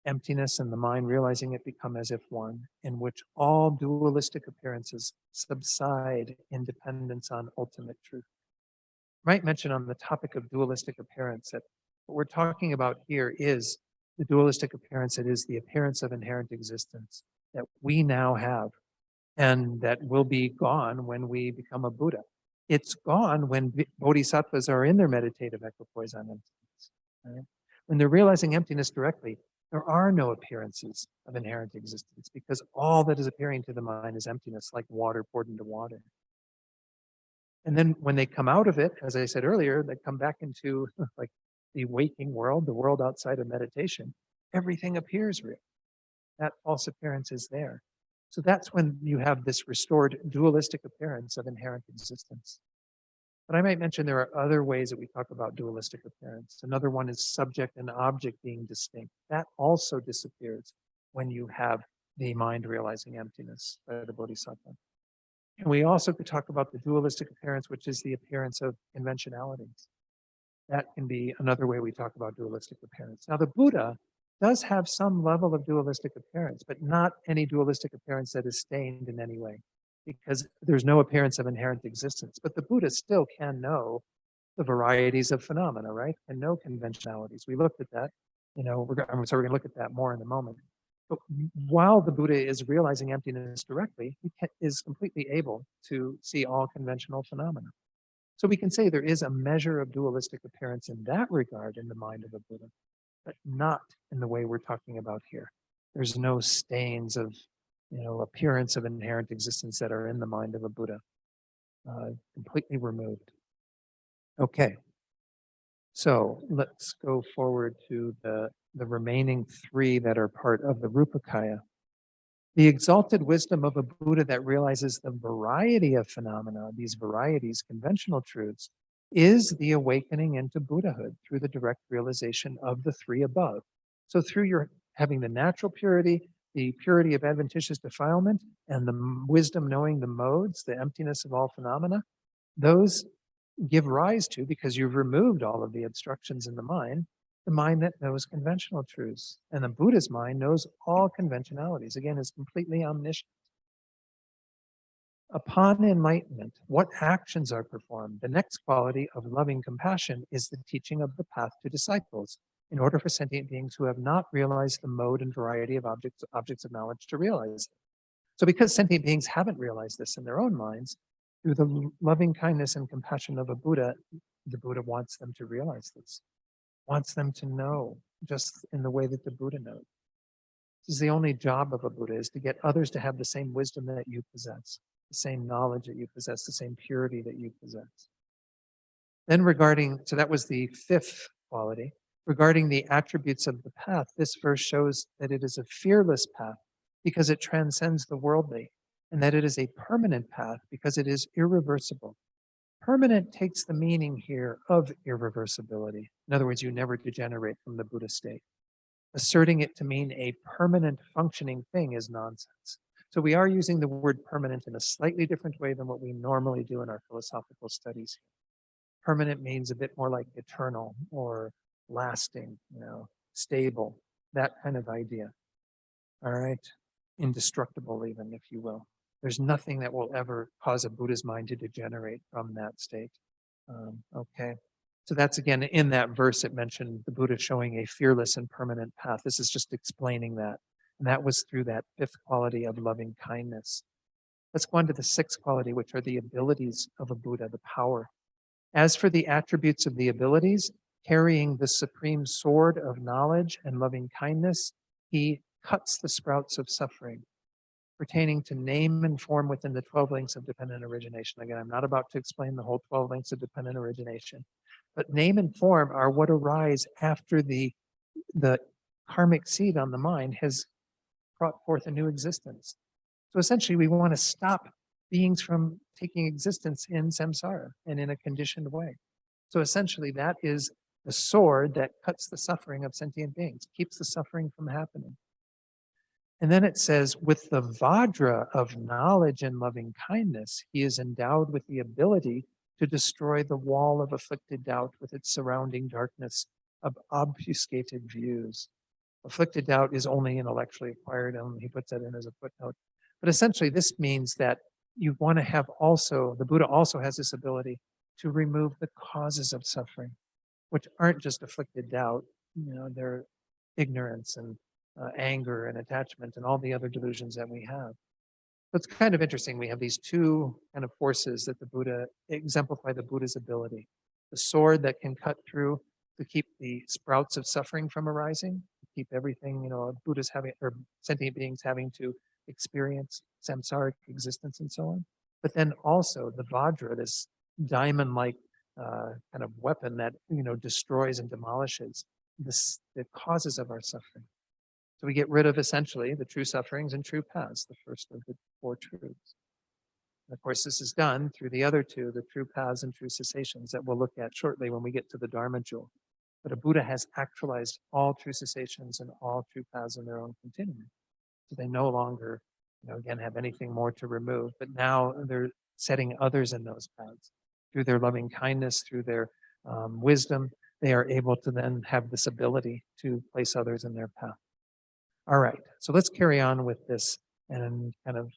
Emptiness and the mind realizing it become as if one, in which all dualistic appearances subside in dependence on ultimate truth. I might mention on the topic of dualistic appearance that what we're talking about here is the dualistic appearance that is the appearance of inherent existence that we now have and that will be gone when we become a Buddha. It's gone when bodhisattvas are in their meditative equipoise on emptiness. Right? When they're realizing emptiness directly, there are no appearances of inherent existence because all that is appearing to the mind is emptiness, like water poured into water. And then when they come out of it, as I said earlier, they come back into like the waking world, the world outside of meditation, everything appears real. That false appearance is there. So that's when you have this restored dualistic appearance of inherent existence. But I might mention there are other ways that we talk about dualistic appearance. Another one is subject and object being distinct. That also disappears when you have the mind realizing emptiness by the bodhisattva. And we also could talk about the dualistic appearance, which is the appearance of conventionalities. That can be another way we talk about dualistic appearance. Now, the Buddha does have some level of dualistic appearance, but not any dualistic appearance that is stained in any way, because there's no appearance of inherent existence. But the Buddha still can know the varieties of phenomena, right? And know conventionalities. We looked at that, we're going to look at that more in a moment. But while the Buddha is realizing emptiness directly, he is completely able to see all conventional phenomena. So we can say there is a measure of dualistic appearance in that regard in the mind of a Buddha, but not in the way we're talking about here. There's no stains of, appearance of inherent existence that are in the mind of a Buddha, completely removed. Okay. So let's go forward to the remaining three that are part of the Rupakaya. The exalted wisdom of a Buddha that realizes the variety of phenomena, these varieties, conventional truths, is the awakening into Buddhahood through the direct realization of the three above. So through your having the natural purity, the purity of adventitious defilement, and the wisdom knowing the modes, the emptiness of all phenomena, those give rise to, because you've removed all of the obstructions in the mind that knows conventional truths. And the Buddha's mind knows all conventionalities. Again, is completely omniscient. Upon enlightenment, what actions are performed? The next quality of loving compassion is the teaching of the path to disciples, in order for sentient beings who have not realized the mode and variety of objects of knowledge to realize it. So because sentient beings haven't realized this in their own minds, through the loving kindness and compassion of a Buddha, the Buddha wants them to realize this, wants them to know just in the way that the Buddha knows. This is the only job of a Buddha, is to get others to have the same wisdom that you possess, the same knowledge that you possess, the same purity that you possess. Then so that was the fifth quality. Regarding the attributes of the path, this verse shows that it is a fearless path because it transcends the worldly, and that it is a permanent path because it is irreversible. Permanent takes the meaning here of irreversibility. In other words, you never degenerate from the Buddha state. Asserting it to mean a permanent functioning thing is nonsense. So we are using the word permanent in a slightly different way than what we normally do in our philosophical studies. Permanent means a bit more like eternal or lasting, stable, that kind of idea. All right? Indestructible even, if you will. There's nothing that will ever cause a Buddha's mind to degenerate from that state. Okay. So that's, again, in that verse it mentioned the Buddha showing a fearless and permanent path. This is just explaining that. And that was through that fifth quality of loving kindness. Let's go on to the sixth quality, which are the abilities of a Buddha, the power. As for the attributes of the abilities, carrying the supreme sword of knowledge and loving kindness, he cuts the sprouts of suffering, pertaining to name and form within the 12 links of dependent origination. Again, I'm not about to explain the whole 12 links of dependent origination, but name and form are what arise after the karmic seed on the mind has brought forth a new existence. So essentially, we want to stop beings from taking existence in samsara and in a conditioned way. So essentially, that is the sword that cuts the suffering of sentient beings, keeps the suffering from happening. And then it says, with the vajra of knowledge and loving kindness, he is endowed with the ability to destroy the wall of afflicted doubt with its surrounding darkness of obfuscated views. Afflicted doubt is only intellectually acquired, and he puts that in as a footnote. But essentially, this means that you want to have also, the Buddha also has this ability to remove the causes of suffering, which aren't just afflicted doubt, they're ignorance and anger and attachment and all the other delusions that we have. So it's kind of interesting. We have these two kind of forces that the Buddha exemplify the Buddha's ability. The sword that can cut through to keep the sprouts of suffering from arising, to keep everything, Buddha's having, or sentient beings having to experience samsaric existence and so on. But then also the vajra, this diamond-like kind of weapon that, destroys and demolishes the causes of our suffering. So we get rid of essentially the true sufferings and true paths, the first of the four truths. And of course, this is done through the other two, the true paths and true cessations, that we'll look at shortly when we get to the Dharma jewel. But a Buddha has actualized all true cessations and all true paths in their own continuum. So they no longer, again, have anything more to remove, but now they're setting others in those paths. Through their loving kindness, through their wisdom, they are able to then have this ability to place others in their path. All right, so let's carry on with this and kind of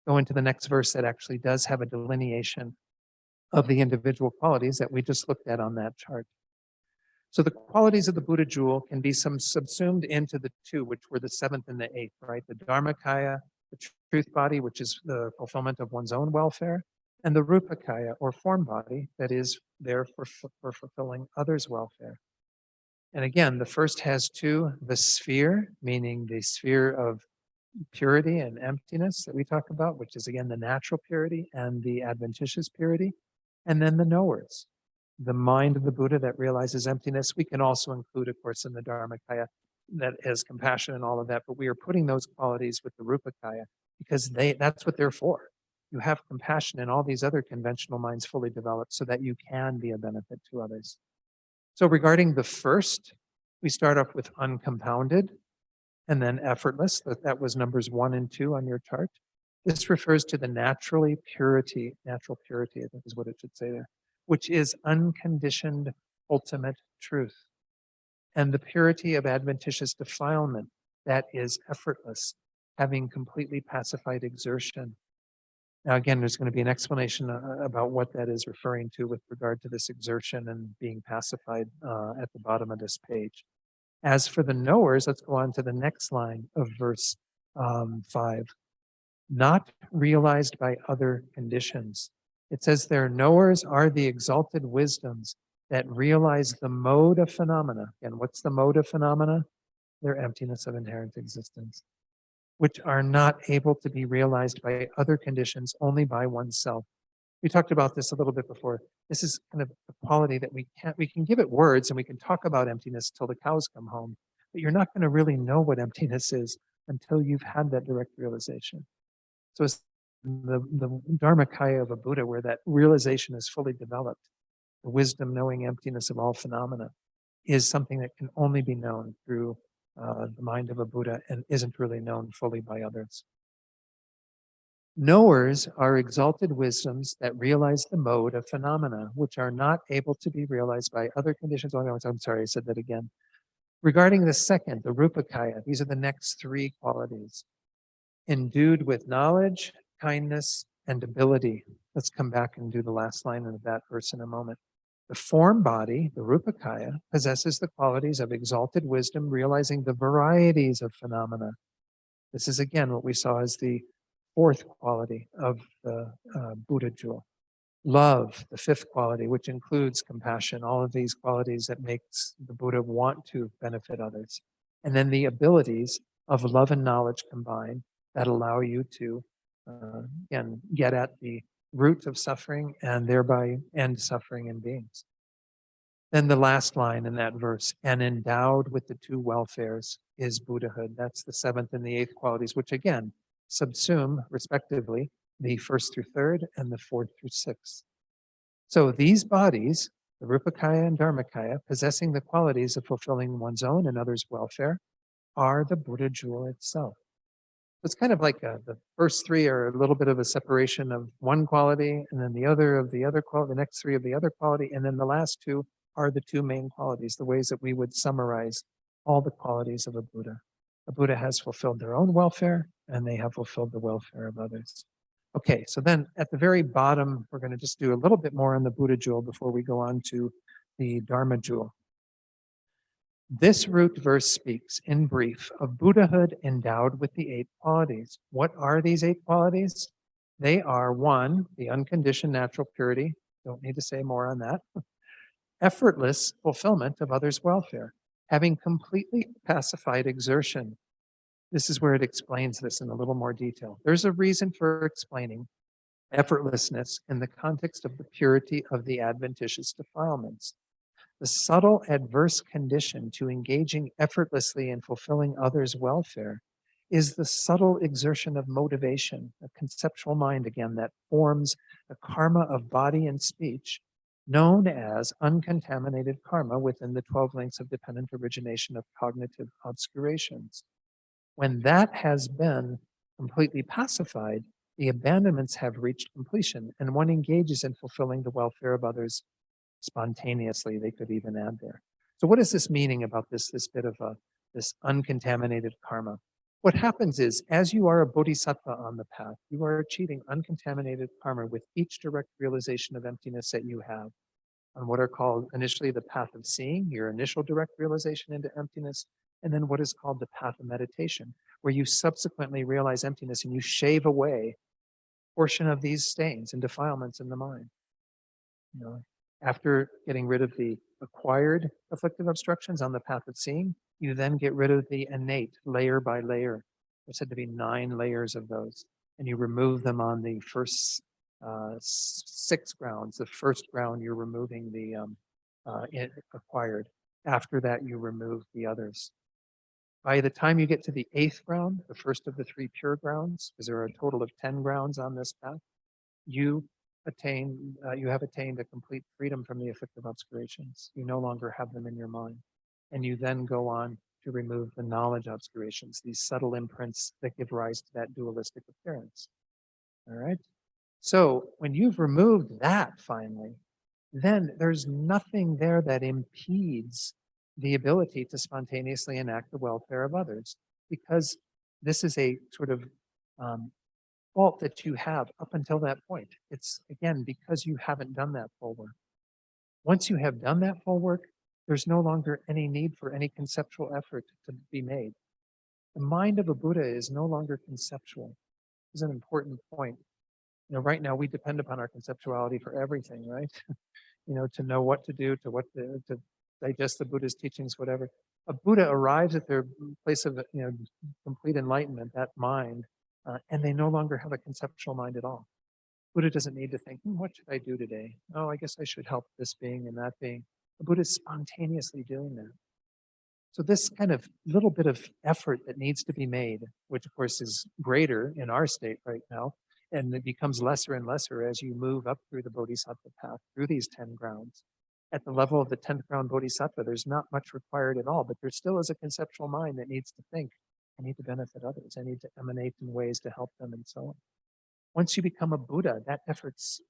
go into the next verse that actually does have a delineation of the individual qualities that we just looked at on that chart. So the qualities of the Buddha jewel can be subsumed into the two, which were the seventh and the eighth, right? The Dharmakaya, the truth body, which is the fulfillment of one's own welfare, and the Rupakaya, or form body, that is there for fulfilling others' welfare. And again, the first has two, the sphere, meaning the sphere of purity and emptiness that we talk about, which is again the natural purity and the adventitious purity, and then the knowers. the mind of the Buddha that realizes emptiness. We can also include, of course, in the Dharmakaya that has compassion and all of that, but we are putting those qualities with the Rupakaya because that's what they're for. You have compassion in all these other conventional minds fully developed so that you can be a benefit to others. So regarding the first, we start off with uncompounded and then effortless. That was numbers 1 and 2 on your chart. This refers to the natural purity, I think is what it should say there, which is unconditioned ultimate truth. And the purity of adventitious defilement, that is effortless, having completely pacified exertion. Now, again, there's going to be an explanation about what that is referring to with regard to this exertion and being pacified at the bottom of this page. As for the knowers, let's go on to the next line of verse 5. Not realized by other conditions. It says there, knowers are the exalted wisdoms that realize the mode of phenomena. And what's the mode of phenomena? Their emptiness of inherent existence, which are not able to be realized by other conditions, only by oneself. We talked about this a little bit before. This is kind of a quality that we can give it words and we can talk about emptiness till the cows come home, but you're not going to really know what emptiness is until you've had that direct realization. So it's the Dharmakaya of a Buddha where that realization is fully developed. The wisdom knowing emptiness of all phenomena is something that can only be known through the mind of a Buddha and isn't really known fully by others. Knowers are exalted wisdoms that realize the mode of phenomena, which are not able to be realized by other conditions. Oh, no, I'm sorry, I said that again. Regarding the second, the Rupakaya, these are the next 3 qualities. Endued with knowledge, kindness, and ability. Let's come back and do the last line of that verse in a moment. The form body, the Rupakaya, possesses the qualities of exalted wisdom, realizing the varieties of phenomena. This is again what we saw as the 4th quality of the Buddha jewel. Love, the 5th quality, which includes compassion, all of these qualities that makes the Buddha want to benefit others. And then the abilities of love and knowledge combined that allow you to, again, get at the root of suffering and thereby end suffering in beings. Then the last line in that verse, and endowed with the 2 welfares is Buddhahood. That's the 7th and the 8th qualities, which again, subsume, respectively, the 1st through 3rd and the 4th through 6th. So these bodies, the Rupakaya and Dharmakaya, possessing the qualities of fulfilling one's own and others' welfare, are the Buddha jewel itself. It's kind of like the first 3 are a little bit of a separation of one quality, and then the other of the other quality, the next 3 of the other quality, and then the last 2 are the 2 main qualities, the ways that we would summarize all the qualities of a Buddha. A Buddha has fulfilled their own welfare, and they have fulfilled the welfare of others. Okay, so then at the very bottom, we're going to just do a little bit more on the Buddha jewel before we go on to the Dharma jewel. This root verse speaks, in brief, of Buddhahood endowed with the 8 qualities. What are these 8 qualities? They are 1, the unconditioned natural purity. Don't need to say more on that. Effortless fulfillment of others' welfare, having completely pacified exertion. This is where it explains this in a little more detail. There's a reason for explaining effortlessness in the context of the purity of the adventitious defilements. The subtle adverse condition to engaging effortlessly in fulfilling others' welfare is the subtle exertion of motivation, a conceptual mind again that forms the karma of body and speech, known as uncontaminated karma within the 12 links of dependent origination of cognitive obscurations. When that has been completely pacified, the abandonments have reached completion, and one engages in fulfilling the welfare of others spontaneously, they could even add there. So what is this meaning about this bit of this uncontaminated karma? What happens is, as you are a bodhisattva on the path, you are achieving uncontaminated karma with each direct realization of emptiness that you have on what are called initially the path of seeing, your initial direct realization into emptiness, and then what is called the path of meditation, where you subsequently realize emptiness and you shave away a portion of these stains and defilements in the mind. You know, after getting rid of the acquired afflictive obstructions on the path of seeing, you then get rid of the innate layer by layer. There's said to be 9 layers of those, and you remove them on the first Six grounds. The first ground, you're removing the acquired. After that, you remove the others. By the time you get to the eighth ground, the first of the three pure grounds, because there are a total of 10 grounds on this path, you have attained a complete freedom from the afflictive obscurations. You no longer have them in your mind. And you then go on to remove the knowledge obscurations, these subtle imprints that give rise to that dualistic appearance. All right? So when you've removed that finally, then there's nothing there that impedes the ability to spontaneously enact the welfare of others, because this is a sort of fault that you have up until that point. It's, again, because you haven't done that full work. Once you have done that full work, there's no longer any need for any conceptual effort to be made. The mind of a Buddha is no longer conceptual. This is an important point. Right now we depend upon our conceptuality for everything, right? To know what to do, to digest the Buddha's teachings, whatever. A Buddha arrives at their place of complete enlightenment, that mind, and they no longer have a conceptual mind at all. Buddha doesn't need to think, what should I do today? Oh, I guess I should help this being and that being. The Buddha is spontaneously doing that. So this kind of little bit of effort that needs to be made, which of course is greater in our state right now, and it becomes lesser and lesser as you move up through the Bodhisattva path, through these 10 grounds. At the level of the 10th ground Bodhisattva, there's not much required at all, but there still is a conceptual mind that needs to think, I need to benefit others, I need to emanate in ways to help them, and so on. Once you become a Buddha, that effort's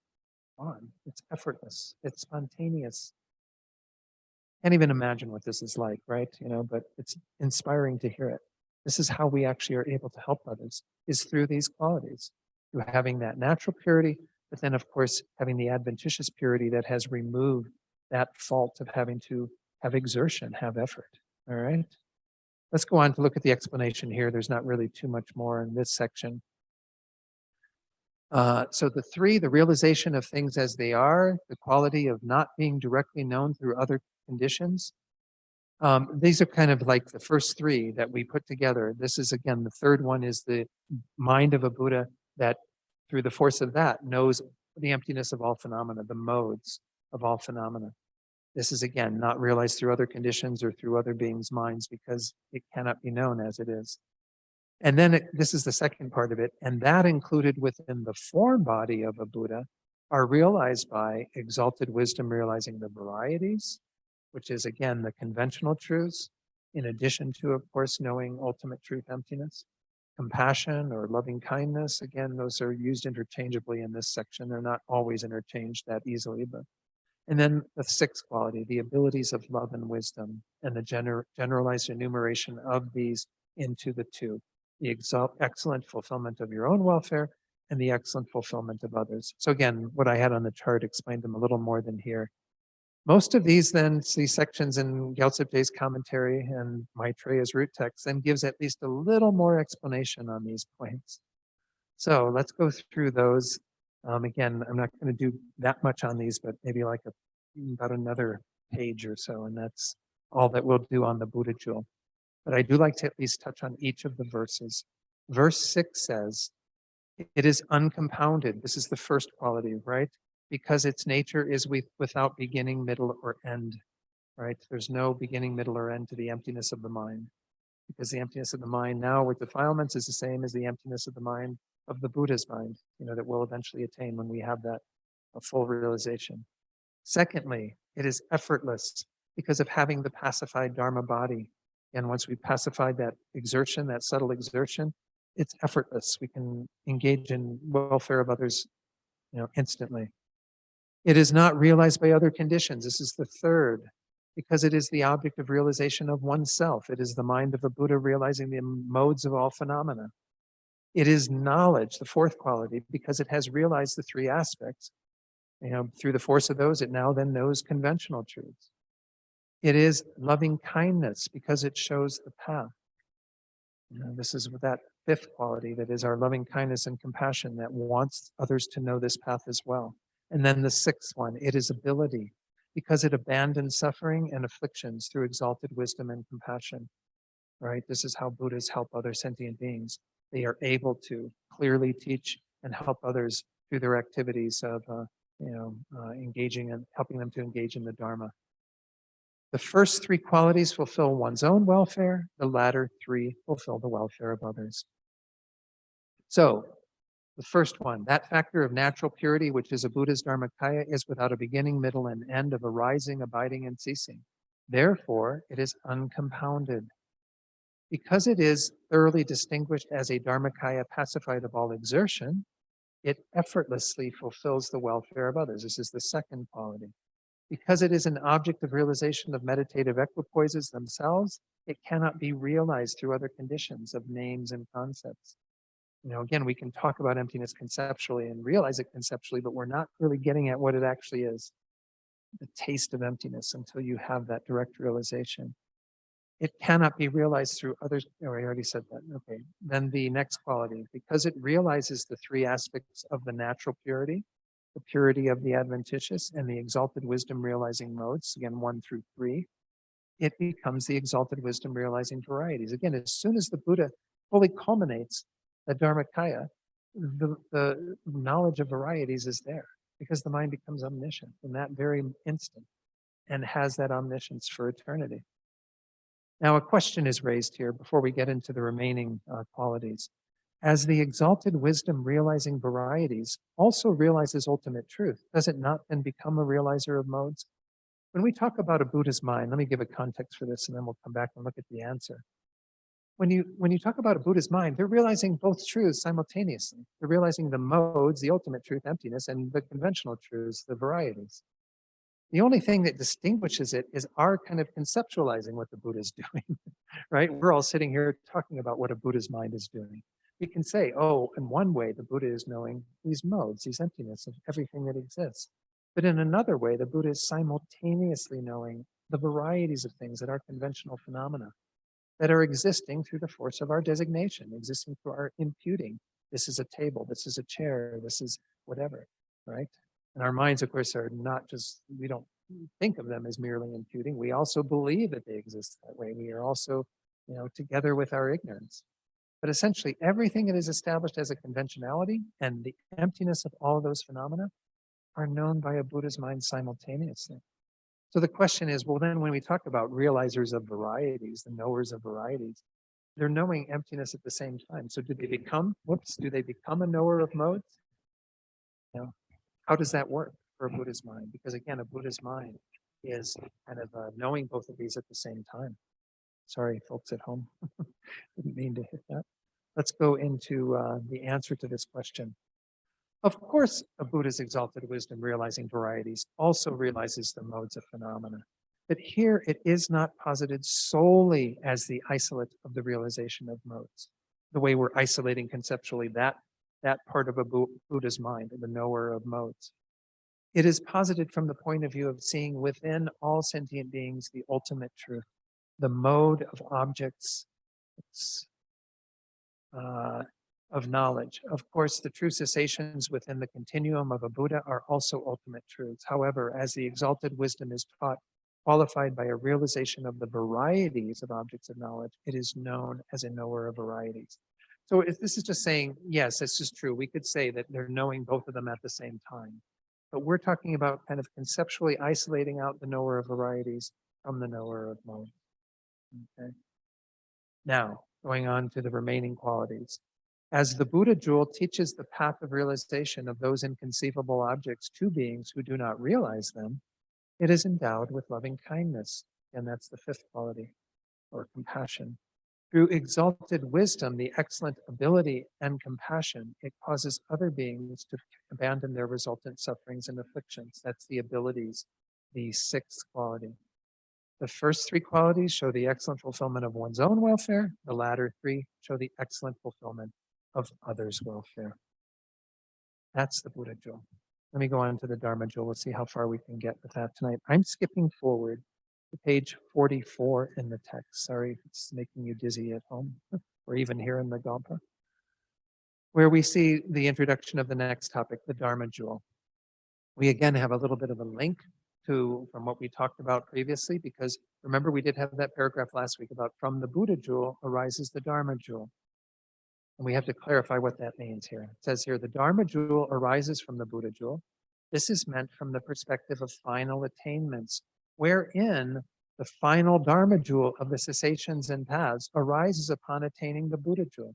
on. It's effortless. It's spontaneous. Can't even imagine what this is like, right? But it's inspiring to hear it. This is how we actually are able to help others, is through these qualities, through having that natural purity, but then, of course, having the adventitious purity that has removed that fault of having to have exertion, have effort. All right? Let's go on to look at the explanation here. There's not really too much more in this section. So the three, the realization of things as they are, the quality of not being directly known through other conditions. These are kind of like the first three that we put together. This is, again, the third one is the mind of a Buddha that, through the force of that, knows the emptiness of all phenomena, the modes of all phenomena. This is, again, not realized through other conditions or through other beings' minds, because it cannot be known as it is. And then this is the second part of it, and that included within the form body of a Buddha are realized by exalted wisdom, realizing the varieties, which is, again, the conventional truths, in addition to, of course, knowing ultimate truth, emptiness. Compassion or loving kindness, again, those are used interchangeably in this section. They're not always interchanged that easily, but. And then the sixth quality, the abilities of love and wisdom, and the generalized enumeration of these into the two, the excellent fulfillment of your own welfare and the excellent fulfillment of others. So again, what I had on the chart explained them a little more than here. Most of these sections in Gyaltsabte's commentary and Maitreya's root text then gives at least a little more explanation on these points. So let's go through those. Again, I'm not going to do that much on these, but maybe like about another page or so, and that's all that we'll do on the Buddha jewel. But I do like to at least touch on each of the verses. Verse 6 says, it is uncompounded. This is the first quality, right? Because its nature is without beginning, middle, or end, right? There's no beginning, middle, or end to the emptiness of the mind. Because the emptiness of the mind now with defilements is the same as the emptiness of the mind of the Buddha's mind, that we'll eventually attain when we have that full realization. Secondly, it is effortless because of having the pacified Dharma body. And once we pacified that exertion, that subtle exertion, it's effortless. We can engage in welfare of others, instantly. It is not realized by other conditions. This is the third, because it is the object of realization of oneself. It is the mind of a Buddha realizing the modes of all phenomena. It is knowledge, the fourth quality, because it has realized the three aspects. Through the force of those, it now then knows conventional truths. It is loving kindness because it shows the path. This is that fifth quality that is our loving kindness and compassion that wants others to know this path as well. And then the sixth one, it is ability because it abandons suffering and afflictions through exalted wisdom and compassion. Right? This is how Buddhas help other sentient beings. They are able to clearly teach and help others through their activities of, engaging and helping them to engage in the Dharma. The first three qualities fulfill one's own welfare. The latter three fulfill the welfare of others. So, the first one, that factor of natural purity, which is a Buddha's Dharmakaya, is without a beginning, middle, and end of arising, abiding, and ceasing. Therefore, it is uncompounded. Because it is thoroughly distinguished as a Dharmakaya pacified of all exertion, it effortlessly fulfills the welfare of others. This is the second quality. Because it is an object of realization of meditative equipoises themselves, it cannot be realized through other conditions of names and concepts. Again, we can talk about emptiness conceptually and realize it conceptually, but we're not really getting at what it actually is, the taste of emptiness, until you have that direct realization. It cannot be realized through others. Oh, I already said that. Okay. Then the next quality, because it realizes the three aspects of the natural purity, the purity of the adventitious, and the exalted wisdom realizing modes, again, 1 through 3, it becomes the exalted wisdom realizing varieties. Again, as soon as the Buddha fully culminates the Dharmakaya, the knowledge of varieties is there, because the mind becomes omniscient in that very instant and has that omniscience for eternity. Now, a question is raised here before we get into the remaining qualities. As the exalted wisdom realizing varieties also realizes ultimate truth, does it not then become a realizer of modes? When we talk about a Buddha's mind, let me give a context for this, and then we'll come back and look at the answer. When you talk about a Buddha's mind, they're realizing both truths simultaneously. They're realizing the modes, the ultimate truth, emptiness, and the conventional truths, the varieties. The only thing that distinguishes it is our kind of conceptualizing what the Buddha is doing, right? We're all sitting here talking about what a Buddha's mind is doing. We can say, oh, in one way, the Buddha is knowing these modes, these emptiness of everything that exists. But in another way, the Buddha is simultaneously knowing the varieties of things that are conventional phenomena that are existing through the force of our designation, existing through our imputing. This is a table, this is a chair, this is whatever, right? And our minds, of course, are not just, we don't think of them as merely imputing. We also believe that they exist that way. We are also, together with our ignorance. But essentially, everything that is established as a conventionality and the emptiness of all of those phenomena are known by a Buddha's mind simultaneously. So the question is, well, then when we talk about realizers of varieties, the knowers of varieties, they're knowing emptiness at the same time. So do they become a knower of modes? How does that work for a Buddha's mind? Because again, a Buddha's mind is kind of knowing both of these at the same time. Sorry, folks at home. Didn't mean to hit that. Let's go into the answer to this question. Of course, a Buddha's exalted wisdom realizing varieties also realizes the modes of phenomena. But here it is not posited solely as the isolate of the realization of modes, the way we're isolating conceptually that part of a Buddha's mind, the knower of modes. It is posited from the point of view of seeing within all sentient beings the ultimate truth, the mode of objects of knowledge. Of course, the true cessations within the continuum of a Buddha are also ultimate truths. However, as the exalted wisdom is taught, qualified by a realization of the varieties of objects of knowledge, it is known as a knower of varieties. So if this is just saying, yes, this is true. We could say that they're knowing both of them at the same time. But we're talking about kind of conceptually isolating out the knower of varieties from the knower of modes. Okay. Now, going on to the remaining qualities. As the Buddha jewel teaches the path of realization of those inconceivable objects to beings who do not realize them, it is endowed with loving kindness. And that's the fifth quality, or compassion. Through exalted wisdom, the excellent ability and compassion, it causes other beings to abandon their resultant sufferings and afflictions. That's the abilities, the sixth quality. The first three qualities show the excellent fulfillment of one's own welfare. The latter three show the excellent fulfillment of others' welfare. That's the Buddha jewel. Let me go on to the Dharma jewel. Let's see how far we can get with that tonight. I'm skipping forward to page 44 in the text. Sorry if it's making you dizzy at home or even here in the Gampa, where we see the introduction of the next topic, the Dharma jewel. We again have a little bit of a link from what we talked about previously, because remember we did have that paragraph last week about from the Buddha jewel arises the Dharma jewel. And we have to clarify what that means here. It says here, the Dharma jewel arises from the Buddha jewel. This is meant from the perspective of final attainments, wherein the final Dharma jewel of the cessations and paths arises upon attaining the Buddha jewel.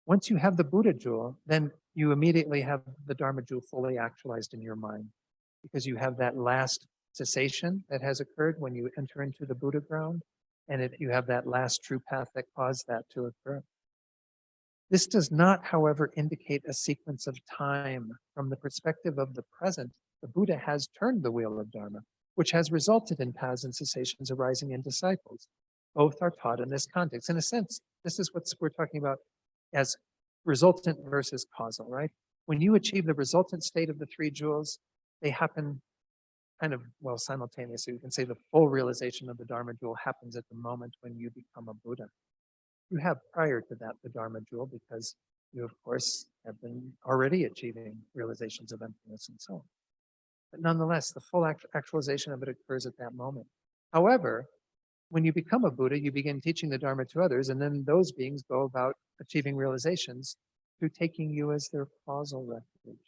Once you have the Buddha jewel, then you immediately have the Dharma jewel fully actualized in your mind, because you have that last cessation that has occurred when you enter into the Buddha ground, and you have that last true path that caused that to occur. This does not, however, indicate a sequence of time. From the perspective of the present, the Buddha has turned the wheel of Dharma, which has resulted in paths and cessations arising in disciples. Both are taught in this context. In a sense, this is what we're talking about as resultant versus causal, right? When you achieve the resultant state of the three jewels, they happen kind of, well, simultaneously. You can say the full realization of the Dharma jewel happens at the moment when you become a Buddha. You have prior to that the Dharma jewel because you, of course, have been already achieving realizations of emptiness and so on. But nonetheless, the full actualization of it occurs at that moment. However, when you become a Buddha, you begin teaching the Dharma to others, and then those beings go about achieving realizations through taking you as their causal refuge.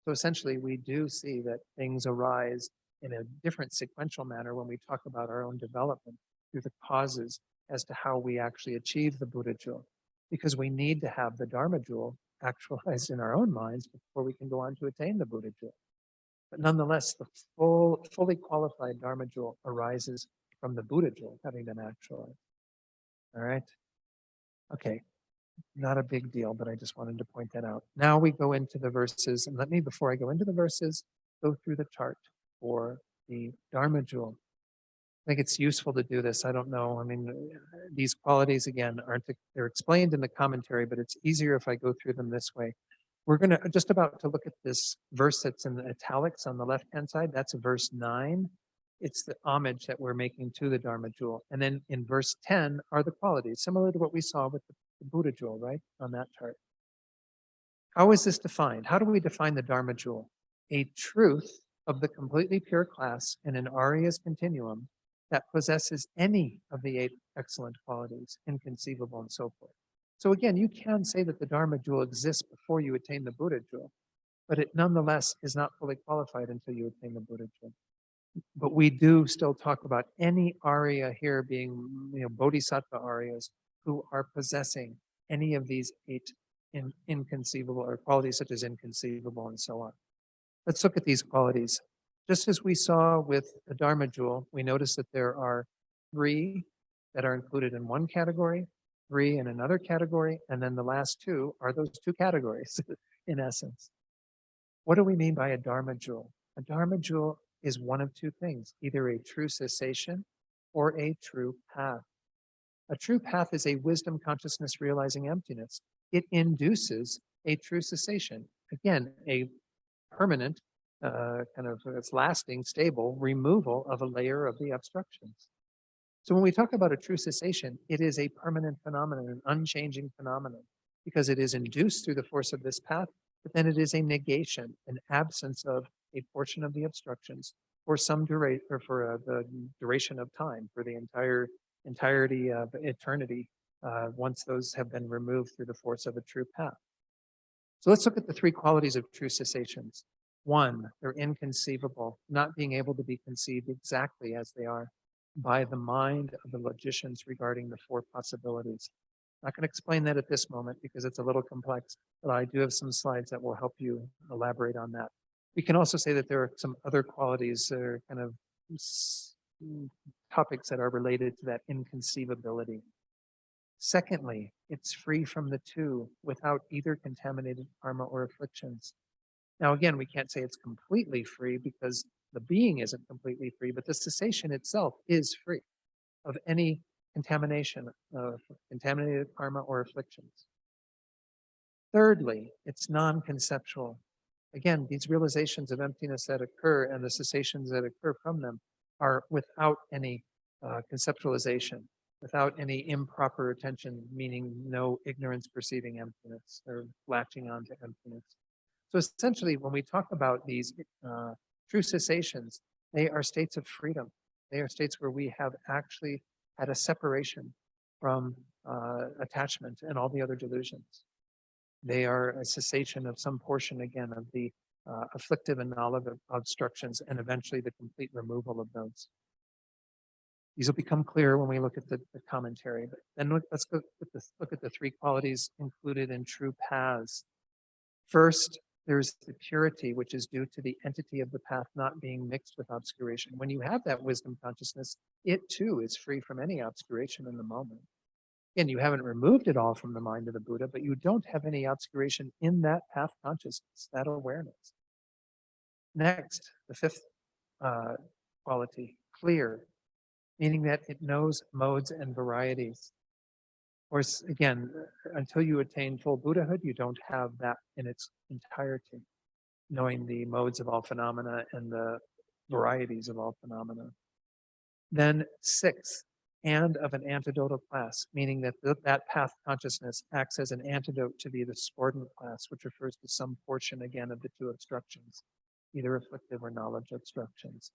So essentially, we do see that things arise in a different sequential manner when we talk about our own development through the causes as to how we actually achieve the Buddha jewel, because we need to have the Dharma jewel actualized in our own minds before we can go on to attain the Buddha jewel. But nonetheless, the fully qualified Dharma jewel arises from the Buddha jewel having been actualized. All right? Okay, not a big deal, but I just wanted to point that out. Now we go into the verses, and let me, before I go into the verses, go through the chart for the Dharma jewel. I think it's useful to do this. I don't know. I mean, these qualities, again, they're explained in the commentary, but it's easier if I go through them this way. We're going to just about to look at this verse that's in the italics on the left-hand side. That's verse 9. It's the homage that we're making to the Dharma jewel. And then in verse 10 are the qualities, similar to what we saw with the Buddha jewel, right, on that chart. How is this defined? How do we define the Dharma jewel? A truth of the completely pure class in an Arya's continuum that possesses any of the 8 excellent qualities, inconceivable and so forth. So again, you can say that the Dharma jewel exists before you attain the Buddha jewel, but it nonetheless is not fully qualified until you attain the Buddha jewel. But we do still talk about any Arya here being, Bodhisattva Aryas who are possessing any of these 8 inconceivable or qualities such as inconceivable and so on. Let's look at these qualities. Just as we saw with the Dharma jewel, we notice that there are 3 that are included in one category, 3 in another category, and then the last 2 are those 2 categories in essence. What do we mean by a Dharma jewel? A Dharma jewel is one of 2 things, either a true cessation or a true path. A true path is a wisdom consciousness realizing emptiness. It induces a true cessation. Again, a permanent, it's lasting, stable removal of a layer of the obstructions. So when we talk about a true cessation, it is a permanent phenomenon, an unchanging phenomenon, because it is induced through the force of this path, but then it is a negation, an absence of a portion of the obstructions for some duration, or for the duration of time, for the entirety of eternity, once those have been removed through the force of a true path. So let's look at the 3 qualities of true cessations. 1, they're inconceivable, not being able to be conceived exactly as they are by the mind of the logicians regarding the 4 possibilities. I'm not going to explain that at this moment because it's a little complex, but I do have some slides that will help you elaborate on that. We can also say that there are some other qualities that are kind of topics that are related to that inconceivability. Secondly, it's free from the 2 without either contaminated karma or afflictions. Now, again, we can't say it's completely free because the being isn't completely free, but the cessation itself is free of any contamination of contaminated karma or afflictions. Thirdly, it's non-conceptual. Again, these realizations of emptiness that occur and the cessations that occur from them are without any conceptualization, without any improper attention, meaning no ignorance perceiving emptiness or latching on to emptiness. So essentially, when we talk about these true cessations, they are states of freedom. They are states where we have actually had a separation from attachment and all the other delusions. They are a cessation of some portion, again, of the afflictive and knowledge obstructions, and eventually the complete removal of those. These will become clear when we look at the commentary. But then let's look at the three qualities included in true paths. First, there's the purity, which is due to the entity of the path not being mixed with obscuration. When you have that wisdom consciousness, it too is free from any obscuration in the moment. Again, you haven't removed it all from the mind of the Buddha, but you don't have any obscuration in that path consciousness, that awareness. Next, the fifth quality, clear, meaning that it knows modes and varieties. Of course, again, until you attain full Buddhahood, you don't have that in its entirety, knowing the modes of all phenomena and the varieties of all phenomena. Then sixth, and of an antidotal class, meaning that that path consciousness acts as an antidote to the discordant class, which refers to some portion, again, of the two obstructions, either afflictive or knowledge obstructions.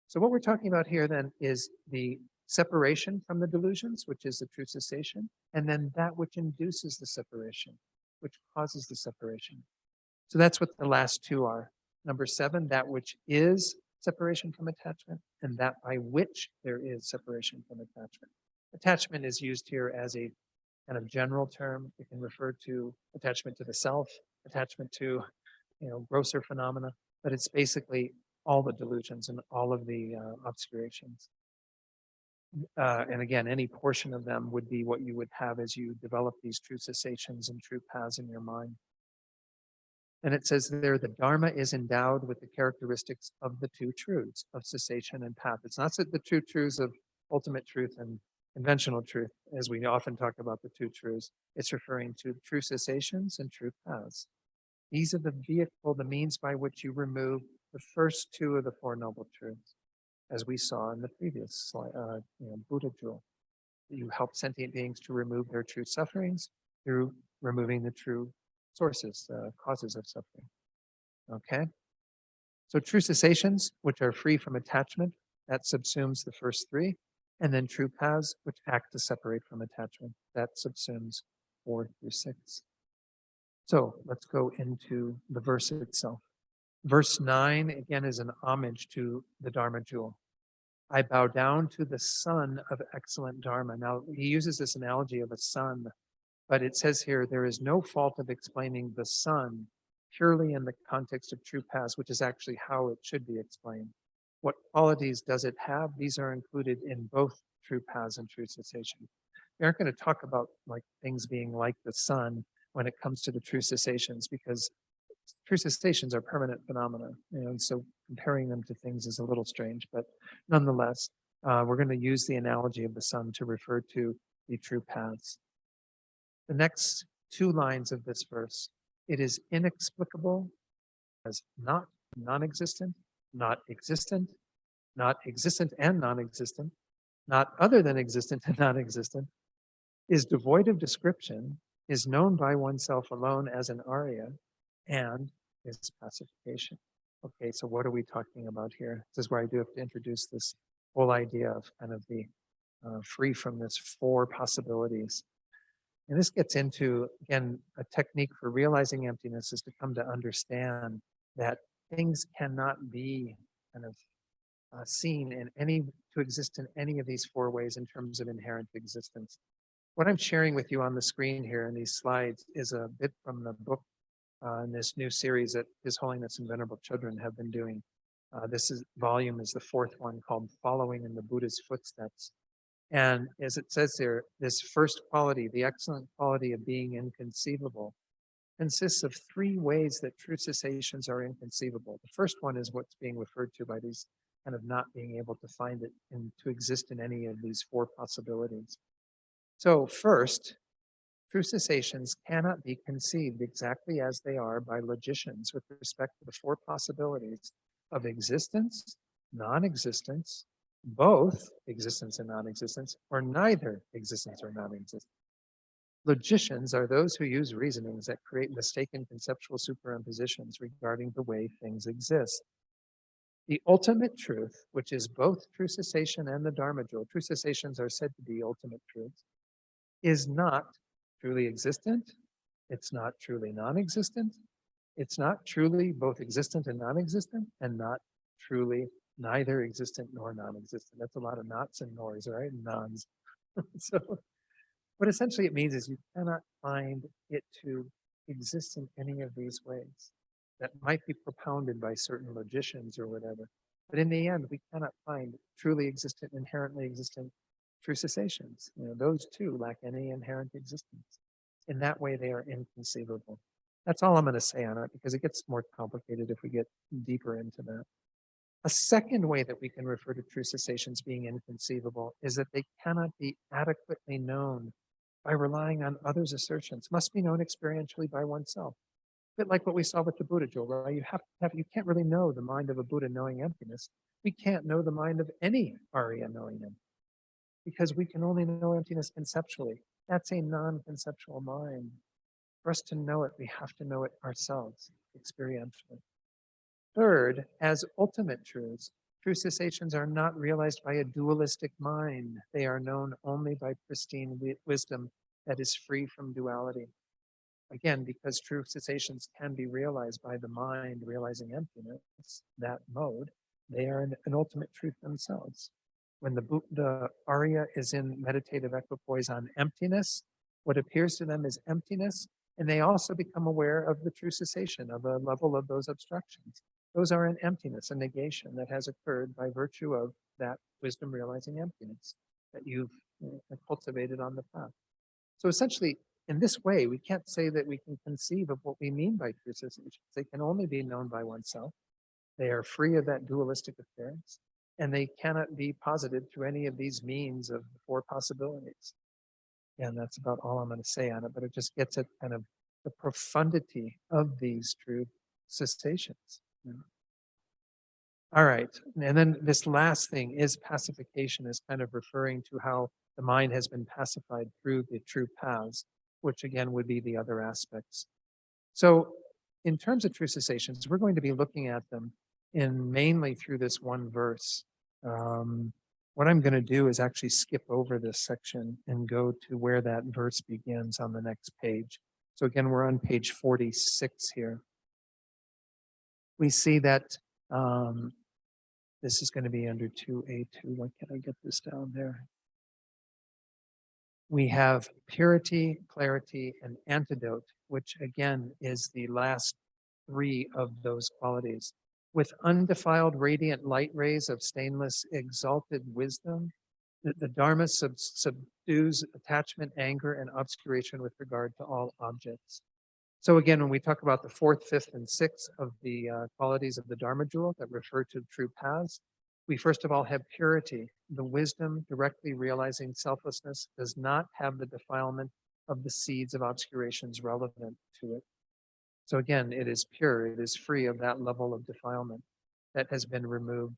So what we're talking about here then is the separation from the delusions, which is the true cessation, and then that which induces the separation, which causes the separation. So that's what the last two are. Number 7, that which is separation from attachment, and that by which there is separation from attachment. Attachment is used here as a kind of general term. It can refer to attachment to the self, attachment to, grosser phenomena, but it's basically all the delusions and all of the obscurations. And again, any portion of them would be what you would have as you develop these true cessations and true paths in your mind. And it says there, the Dharma is endowed with the characteristics of the two truths of cessation and path. It's not the two truths of ultimate truth and conventional truth, as we often talk about the two truths. It's referring to true cessations and true paths. These are the vehicle, the means by which you remove the first two of the Four Noble Truths, as we saw in the previous slide, Buddha jewel. You help sentient beings to remove their true sufferings through removing the true sources, causes of suffering. Okay? So true cessations, which are free from attachment, that subsumes the first three, and then true paths, which act to separate from attachment, that subsumes 4 through 6. So let's go into the verse itself. Verse 9, again, is an homage to the Dharma jewel. I bow down to the sun of excellent Dharma. Now, he uses this analogy of a sun, but it says here, there is no fault of explaining the sun purely in the context of true paths, which is actually how it should be explained. What qualities does it have? These are included in both true paths and true cessation. We aren't going to talk about like things being like the sun when it comes to the true cessations, because true cessations are permanent phenomena, and so comparing them to things is a little strange, but nonetheless, we're going to use the analogy of the sun to refer to the true paths. The next 2 lines of this verse, it is inexplicable as not non-existent, not existent, not existent and non-existent, not other than existent and non-existent, is devoid of description, is known by oneself alone as an Arya, and is pacification. Okay, so what are we talking about here? This is where I do have to introduce this whole idea of kind of the free from this 4 possibilities. And this gets into, again, a technique for realizing emptiness is to come to understand that things cannot be kind of seen in to exist in any of these 4 ways in terms of inherent existence. What I'm sharing with you on the screen here in these slides is a bit from the book in this new series that His Holiness and Venerable Children have been doing. This volume is the 4th one, called Following in the Buddha's Footsteps. And as it says there, this first quality, the excellent quality of being inconceivable, consists of 3 ways that true cessations are inconceivable. The first one is what's being referred to by these kind of not being able to find it and to exist in any of these 4 possibilities. So first, true cessations cannot be conceived exactly as they are by logicians with respect to the 4 possibilities of existence, non-existence, both existence and non-existence, or neither existence or non-existence. Logicians are those who use reasonings that create mistaken conceptual superimpositions regarding the way things exist. The ultimate truth, which is both true cessation and the Dharma jewel, true cessations are said to be ultimate truths, is not truly existent, It's not truly non-existent. It's not truly both existent and non-existent, and not truly neither existent nor non-existent. That's a lot of knots and noise, right? And nons. So what essentially it means is you cannot find it to exist in any of these ways that might be propounded by certain logicians or whatever. But in the end, we cannot find truly existent, inherently existent true cessations. Those two lack any inherent existence. In that way, they are inconceivable. That's all I'm going to say on it, because it gets more complicated if we get deeper into that. A second way that we can refer to true cessations being inconceivable is that they cannot be adequately known by relying on others' assertions, must be known experientially by oneself. A bit like what we saw with the Buddha, Joel, right? You can't really know the mind of a Buddha knowing emptiness. We can't know the mind of any Arya knowing emptiness, because we can only know emptiness conceptually. That's a non-conceptual mind. For us to know it, we have to know it ourselves, experientially. Third, as ultimate truths, true cessations are not realized by a dualistic mind. They are known only by pristine wisdom that is free from duality. Again, because true cessations can be realized by the mind realizing emptiness, that mode, they are an ultimate truth themselves. When the Arya is in meditative equipoise on emptiness, what appears to them is emptiness, and they also become aware of the true cessation of a level of those obstructions. Those are an emptiness, a negation that has occurred by virtue of that wisdom realizing emptiness that you've cultivated on the path. So essentially, in this way, we can't say that we can conceive of what we mean by true cessations. They can only be known by oneself. They are free of that dualistic appearance, and they cannot be posited through any of these means of the four possibilities. And that's about all I'm going to say on it, but it just gets at kind of the profundity of these true cessations. All right, and then this last thing is pacification, is kind of referring to how the mind has been pacified through the true paths, which again would be the other aspects. So in terms of true cessations, we're going to be looking at them mainly through this one verse. What I'm going to do is actually skip over this section and go to where that verse begins on the next page. So again, we're on page 46 here. We see that this is going to be under 2A2. Why can't I get this down there? We have purity, clarity, and antidote, which again is the last three of those qualities. With undefiled radiant light rays of stainless exalted wisdom, the Dharma subdues attachment, anger, and obscuration with regard to all objects. So again, when we talk about the fourth, fifth, and sixth of the qualities of the Dharma jewel that refer to true paths, we first of all have purity. The wisdom directly realizing selflessness does not have the defilement of the seeds of obscurations relevant to it. So again, it is pure, it is free of that level of defilement that has been removed.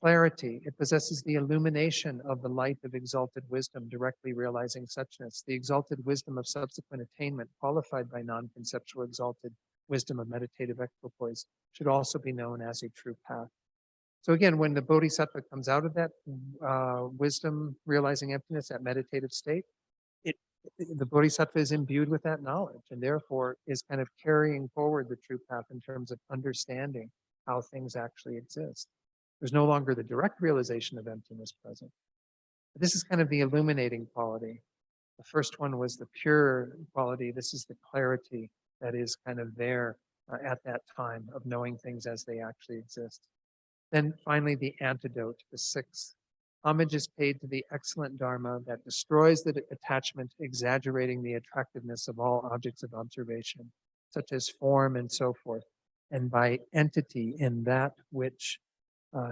Clarity, it possesses the illumination of the light of exalted wisdom, directly realizing suchness. The exalted wisdom of subsequent attainment, qualified by non-conceptual exalted wisdom of meditative equipoise, should also be known as a true path. So again, when the bodhisattva comes out of that wisdom realizing emptiness, that meditative state, the bodhisattva is imbued with that knowledge, and therefore is kind of carrying forward the true path in terms of understanding how things actually exist. There's no longer the direct realization of emptiness present. But this is kind of the illuminating quality. The first one was the pure quality. This is the clarity that is kind of there at that time of knowing things as they actually exist. Then finally, the antidote, the sixth. Homage is paid to the excellent Dharma that destroys the attachment, exaggerating the attractiveness of all objects of observation, such as form and so forth, and by entity in that which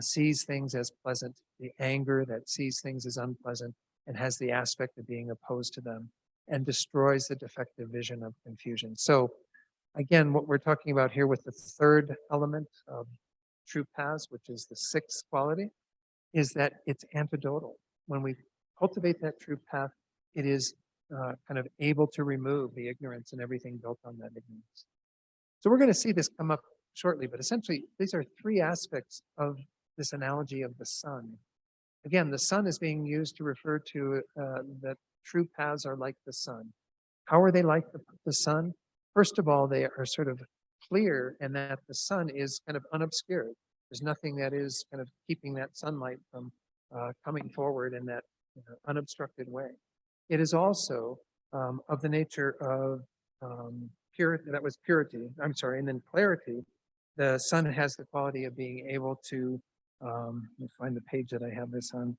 sees things as pleasant, the anger that sees things as unpleasant and has the aspect of being opposed to them, and destroys the defective vision of confusion. So again, what we're talking about here with the third element of true paths, which is the sixth quality, is that it's antidotal. When we cultivate that true path, it is kind of able to remove the ignorance and everything built on that ignorance. So we're going to see this come up shortly, but essentially these are three aspects of this analogy of the sun. Again, the sun is being used to refer to that true paths are like the sun. How are they like the sun? First of all, they are sort of clear in that the sun is kind of unobscured. There's nothing that is kind of keeping that sunlight from coming forward in that unobstructed way. It is also of the nature of purity. That was purity. I'm sorry, and then clarity. The sun has the quality of being able to. Let me find the page that I have this on.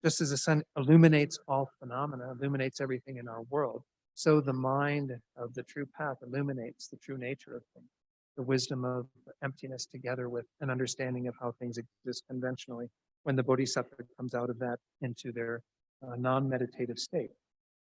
Just as the sun illuminates all phenomena, illuminates everything in our world, so the mind of the true path illuminates the true nature of things, the wisdom of emptiness together with an understanding of how things exist conventionally when the bodhisattva comes out of that into their non-meditative state.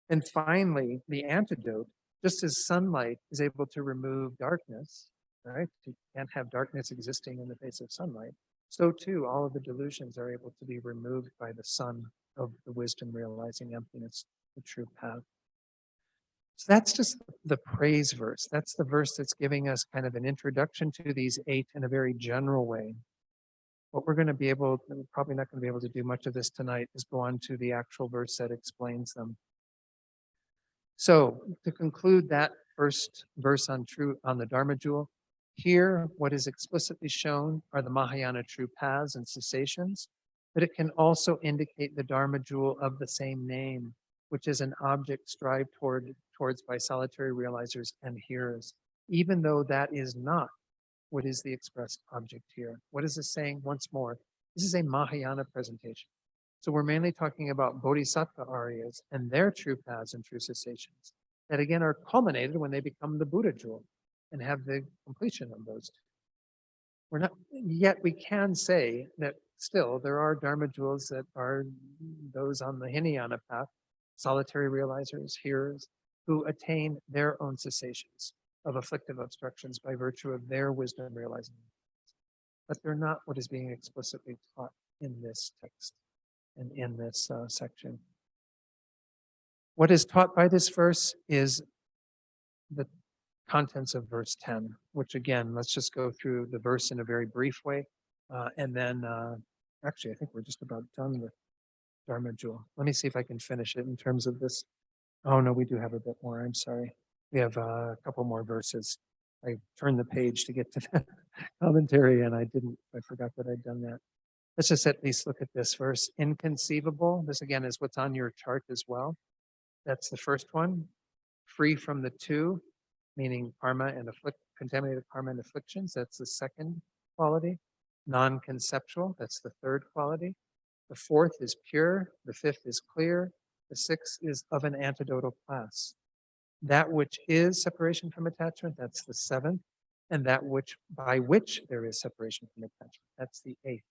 And finally, the antidote, just as sunlight is able to remove darkness, right? You can't have darkness existing in the face of sunlight. So too, all of the delusions are able to be removed by the sun of the wisdom realizing emptiness, the true path. So that's just the praise verse. That's the verse that's giving us kind of an introduction to these 8 in a very general way. What we're going to be able, we're probably not going to be able to do much of this tonight, is go on to the actual verse that explains them. So to conclude that first verse on the Dharma jewel, here what is explicitly shown are the Mahayana true paths and cessations, but it can also indicate the Dharma jewel of the same name, which is an object strived towards by solitary realizers and hearers, even though that is not what is the expressed object here. What is this saying? Once more, this is a Mahayana presentation. So we're mainly talking about bodhisattva aryas and their true paths and true cessations that again are culminated when they become the Buddha jewel and have the completion of those two. We're not yet, we can say that still there are Dharma jewels that are those on the Hinayana path, solitary realizers, hearers, who attain their own cessations of afflictive obstructions by virtue of their wisdom realizing. But they're not what is being explicitly taught in this text and in this section. What is taught by this verse is the contents of verse 10, which again, let's just go through the verse in a very brief way. And then, actually, I think we're just about done with Dharma jewel. Let me see if I can finish it in terms of this. Oh, no, we do have a bit more. I'm sorry. We have a couple more verses. I turned the page to get to the commentary and I forgot that I'd done that. Let's just at least look at this verse. Inconceivable. This again is what's on your chart as well. That's the first one. Free from the two, meaning karma and contaminated karma and afflictions. That's the second quality. Non-conceptual. That's the third quality. The fourth is pure. The fifth is clear. The sixth is of an antidotal class. That which is separation from attachment, that's the seventh. And that which by which there is separation from attachment, that's the eighth.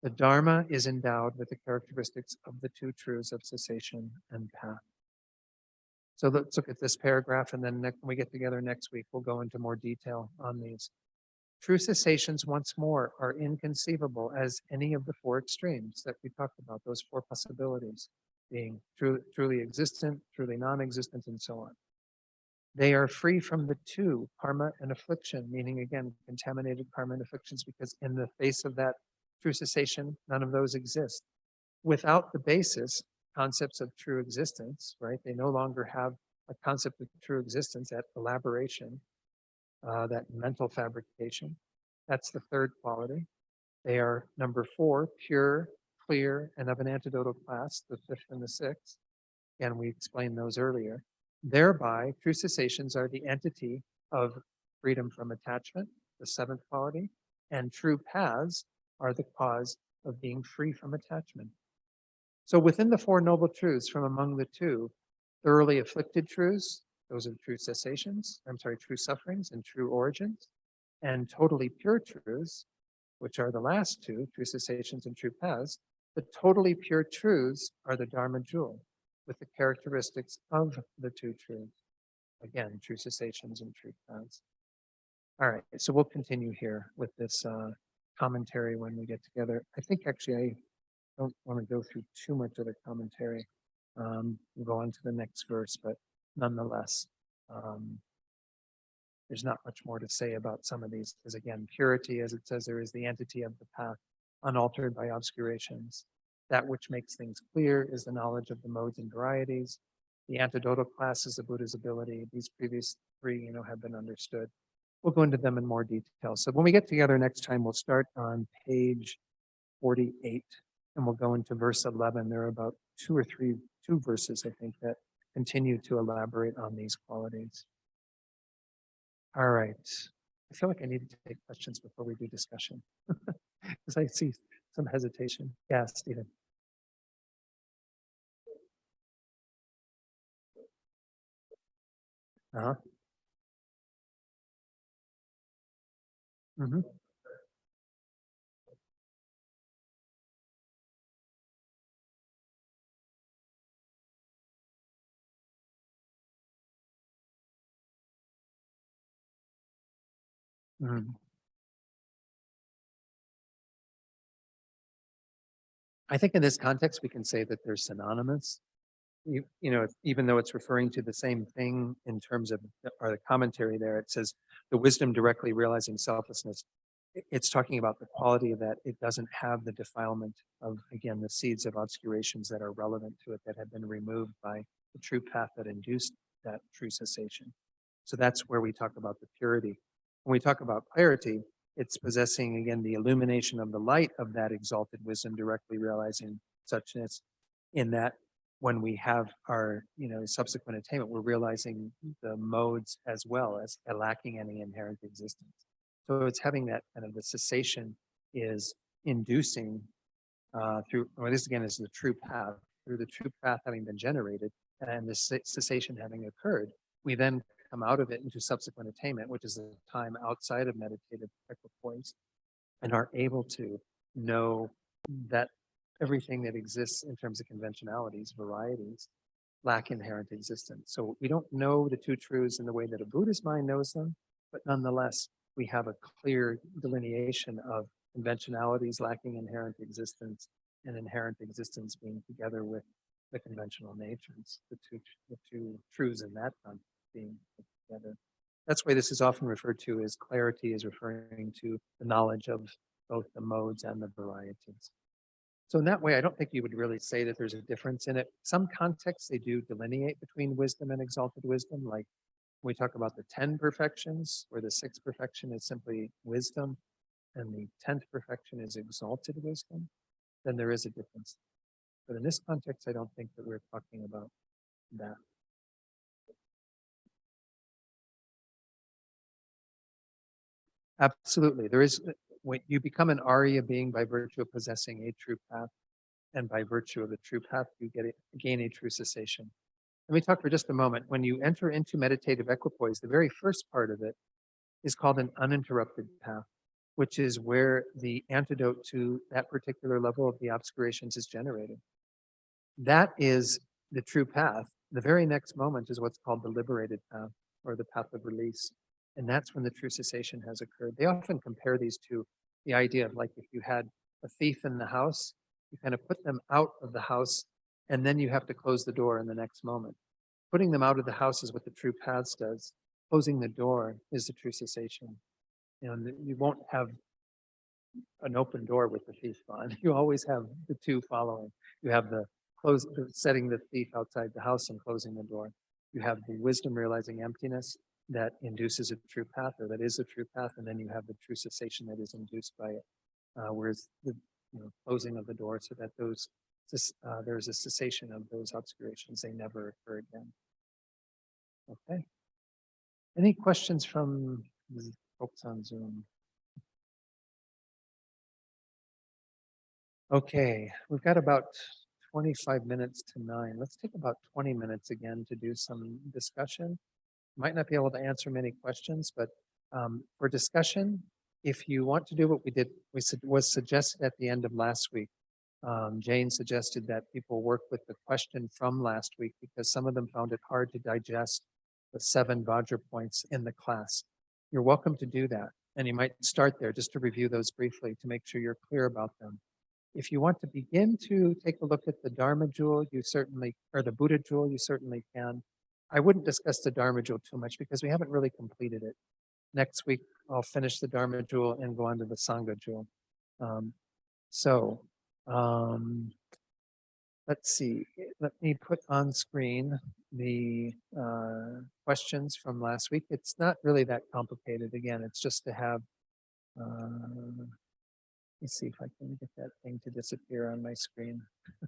The Dharma is endowed with the characteristics of the two truths of cessation and path. So let's look at this paragraph, and then when we get together next week, we'll go into more detail on these. True cessations, once more, are inconceivable as any of the four extremes that we talked about, those four possibilities, being truly existent, truly non-existent, and so on. They are free from the two, karma and affliction, meaning, again, contaminated karma and afflictions, because in the face of that true cessation, none of those exist. Without the basis, concepts of true existence, right? They no longer have a concept of true existence, that elaboration, that mental fabrication. That's the third quality. They are number four, pure, clear, and of an antidotal class, the fifth and the sixth. And we explained those earlier. Thereby, true cessations are the entity of freedom from attachment, the seventh quality, and true paths are the cause of being free from attachment. So within the Four Noble Truths, from among the two, thoroughly afflicted truths, those are true cessations, true sufferings and true origins, and totally pure truths, which are the last two, true cessations and true paths. The totally pure truths are the Dharma jewel, with the characteristics of the two truths. Again, true cessations and true paths. All right, so we'll continue here with this commentary when we get together. I think actually I don't want to go through too much of the commentary. We'll go on to the next verse, but nonetheless, there's not much more to say about some of these, because again, purity, as it says, there is the entity of the path, unaltered by obscurations. That which makes things clear is the knowledge of the modes and varieties. the antidotal classes of Buddha's ability. These previous three, have been understood. We'll go into them in more detail. So when we get together next time, we'll start on page 48, and we'll go into verse 11. There are about two verses, I think, that continue to elaborate on these qualities. All right. I feel like I need to take questions before we do discussion, because I see some hesitation. Yeah, Stephen. Uh-huh. Mm-hmm. Mm-hmm. I think in this context, we can say that they're synonymous. Even though it's referring to the same thing in terms of the commentary there, it says the wisdom directly realizing selflessness. It's talking about the quality of that it doesn't have the defilement of, again, the seeds of obscurations that are relevant to it that have been removed by the true path that induced that true cessation. So that's where we talk about the purity. When we talk about clarity, it's possessing, again, the illumination of the light of that exalted wisdom directly realizing suchness, in that when we have our subsequent attainment, we're realizing the modes as well as lacking any inherent existence. So it's having that kind of the cessation is inducing this again is the true path. Through the true path having been generated and the cessation having occurred, we then come out of it into subsequent attainment, which is a time outside of meditative equipoise, and are able to know that everything that exists in terms of conventionalities, varieties, lack inherent existence. So we don't know the two truths in the way that a Buddhist mind knows them, but nonetheless, we have a clear delineation of conventionalities lacking inherent existence and inherent existence being together with the conventional natures, the two truths in that context being together. That's why this is often referred to as clarity, is referring to the knowledge of both the modes and the varieties. So in that way, I don't think you would really say that there's a difference in it. Some contexts, they do delineate between wisdom and exalted wisdom, like when we talk about the 10 perfections, where the 6th perfection is simply wisdom and the 10th perfection is exalted wisdom, then there is a difference. But in this context, I don't think that we're talking about that. Absolutely. There is, when you become an Arya being by virtue of possessing a true path, and by virtue of the true path, you gain a true cessation. Let me talk for just a moment. When you enter into meditative equipoise, the very first part of it is called an uninterrupted path, which is where the antidote to that particular level of the obscurations is generated. That is the true path. The very next moment is what's called the liberated path, or the path of release. And that's when the true cessation has occurred. They often compare these to the idea of, like, if you had a thief in the house, you kind of put them out of the house, and then you have to close the door in the next moment. Putting them out of the house is what the true path does. Closing the door is the true cessation. You won't have an open door with the thief on. You always have the two following. You have setting the thief outside the house and closing the door. You have the wisdom realizing emptiness that induces a true path, or that is a true path, and then you have the true cessation that is induced by it. Whereas the closing of the door, so that there's a cessation of those obscurations, they never occur again. Okay. Any questions from the folks on Zoom? Okay, we've got about 25 minutes to 9. Let's take about 20 minutes again to do some discussion. Might not be able to answer many questions, but for discussion, if you want to do what we did, was suggested at the end of last week. Jane suggested that people work with the question from last week because some of them found it hard to digest the 7 vajra points in the class. You're welcome to do that. And you might start there just to review those briefly to make sure you're clear about them. If you want to begin to take a look at the Dharma jewel, or the Buddha jewel, you certainly can. I wouldn't discuss the Dharma jewel too much because we haven't really completed it. Next week, I'll finish the Dharma jewel and go on to the Sangha jewel. Let's see. Let me put on screen the questions from last week. It's not really that complicated. Again, it's just to have, let's see if I can get that thing to disappear on my screen. I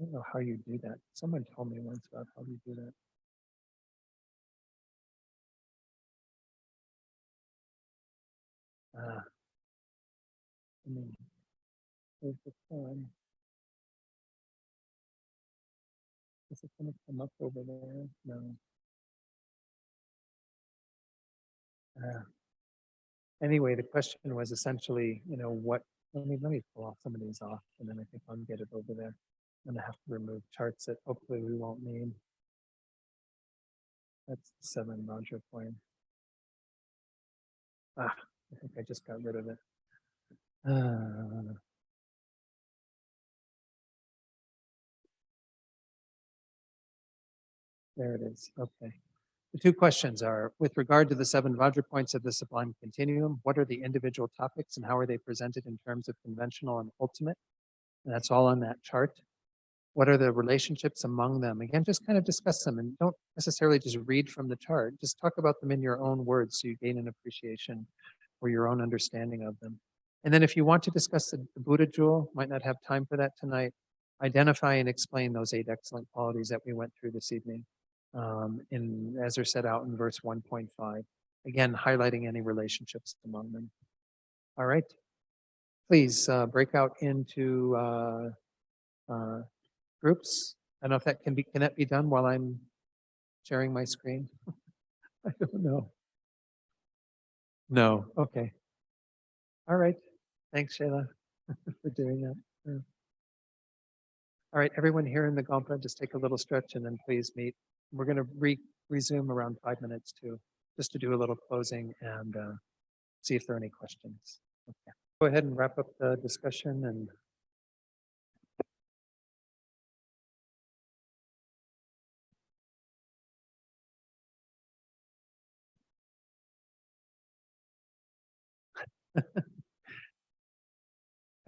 don't know how you do that. Someone told me once about how you do that. Where's the form? Is it going to come up over there? No. Anyway, the question was essentially, what, let me pull off some of these off, and then I think I'll get it over there. I'm going to have to remove charts that hopefully we won't need. That's the 7 vajra point. I think I just got rid of it. There it is. Okay. The two questions are, with regard to the 7 vajra points of the Sublime Continuum, what are the individual topics and how are they presented in terms of conventional and ultimate? And that's all on that chart. What are the relationships among them? Again, just kind of discuss them and don't necessarily just read from the chart. Just talk about them in your own words so you gain an appreciation or your own understanding of them. And then if you want to discuss the Buddha jewel, might not have time for that tonight, identify and explain those 8 excellent qualities that we went through this evening, as they're set out in verse 1.5. Again, highlighting any relationships among them. All right. Please break out into groups. I don't know if that can that be done while I'm sharing my screen? I don't know. No. Okay. All right. Thanks, Shayla, for doing that. Yeah. All right, everyone here in the Gompa, just take a little stretch and then please meet. We're going to resume around 5 minutes too, just to do a little closing and see if there are any questions. Okay. Go ahead and wrap up the discussion and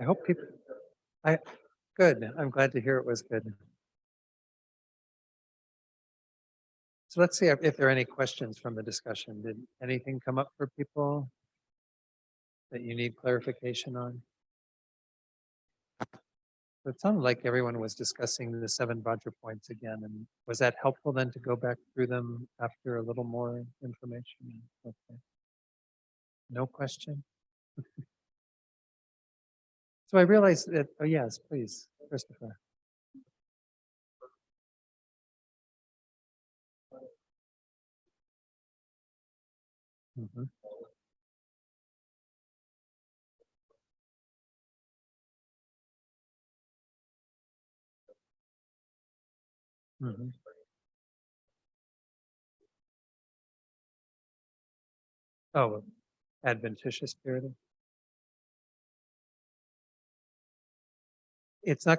I hope people, good. I'm glad to hear it was good. So let's see if there are any questions from the discussion. Did anything come up for people that you need clarification on? So it sounded like everyone was discussing the 7 vajra points again. And was that helpful then to go back through them after a little more information? Okay. No question? So I realized that, oh yes, please, Christopher. Mm-hmm. Mm-hmm. Oh, adventitious period. It's not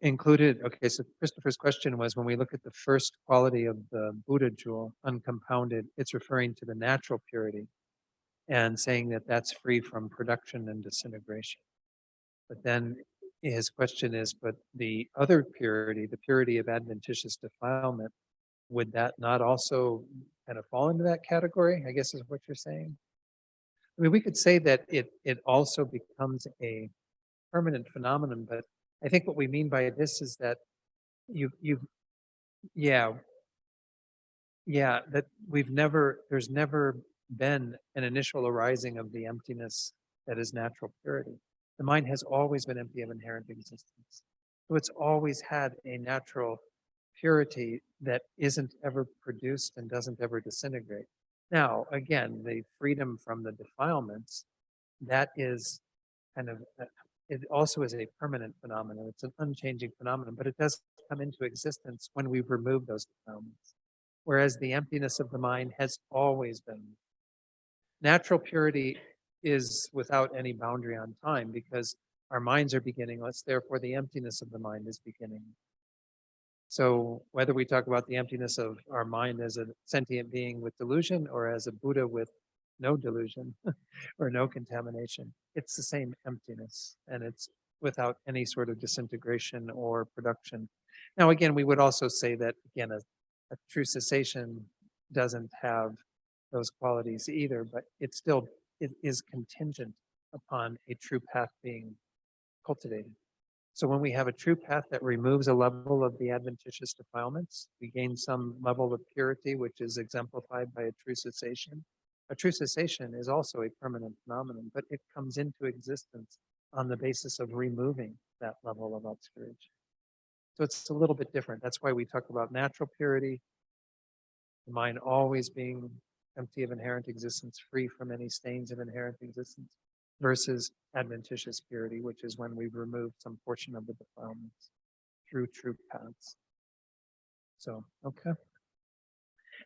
included. Okay, so Christopher's question was when we look at the first quality of the Buddha jewel, uncompounded, it's referring to the natural purity and saying that that's free from production and disintegration. But then his question is, but the other purity, the purity of adventitious defilement, would that not also kind of fall into that category? I guess is what you're saying. I mean, we could say that it also becomes a permanent phenomenon, but I think what we mean by this is that yeah, that there's never been an initial arising of the emptiness that is natural purity. The mind has always been empty of inherent existence. So it's always had a natural purity that isn't ever produced and doesn't ever disintegrate. Now, again, the freedom from the defilements, that is kind of, it also is a permanent phenomenon. It's an unchanging phenomenon, but it does come into existence when we remove those defilements. Whereas the emptiness of the mind has always been. Natural purity is without any boundary on time because our minds are beginningless, therefore the emptiness of the mind is beginning. So whether we talk about the emptiness of our mind as a sentient being with delusion or as a Buddha with no delusion or no contamination, it's the same emptiness and it's without any sort of disintegration or production. Now, again, we would also say that, again, a true cessation doesn't have those qualities either, but it is contingent upon a true path being cultivated. So when we have a true path that removes a level of the adventitious defilements, we gain some level of purity, which is exemplified by a true cessation. A true cessation is also a permanent phenomenon, but it comes into existence on the basis of removing that level of obscuration. So it's a little bit different. That's why we talk about natural purity, the mind always being empty of inherent existence, free from any stains of inherent existence, versus adventitious purity, which is when we've removed some portion of the defilements through true paths. So, okay.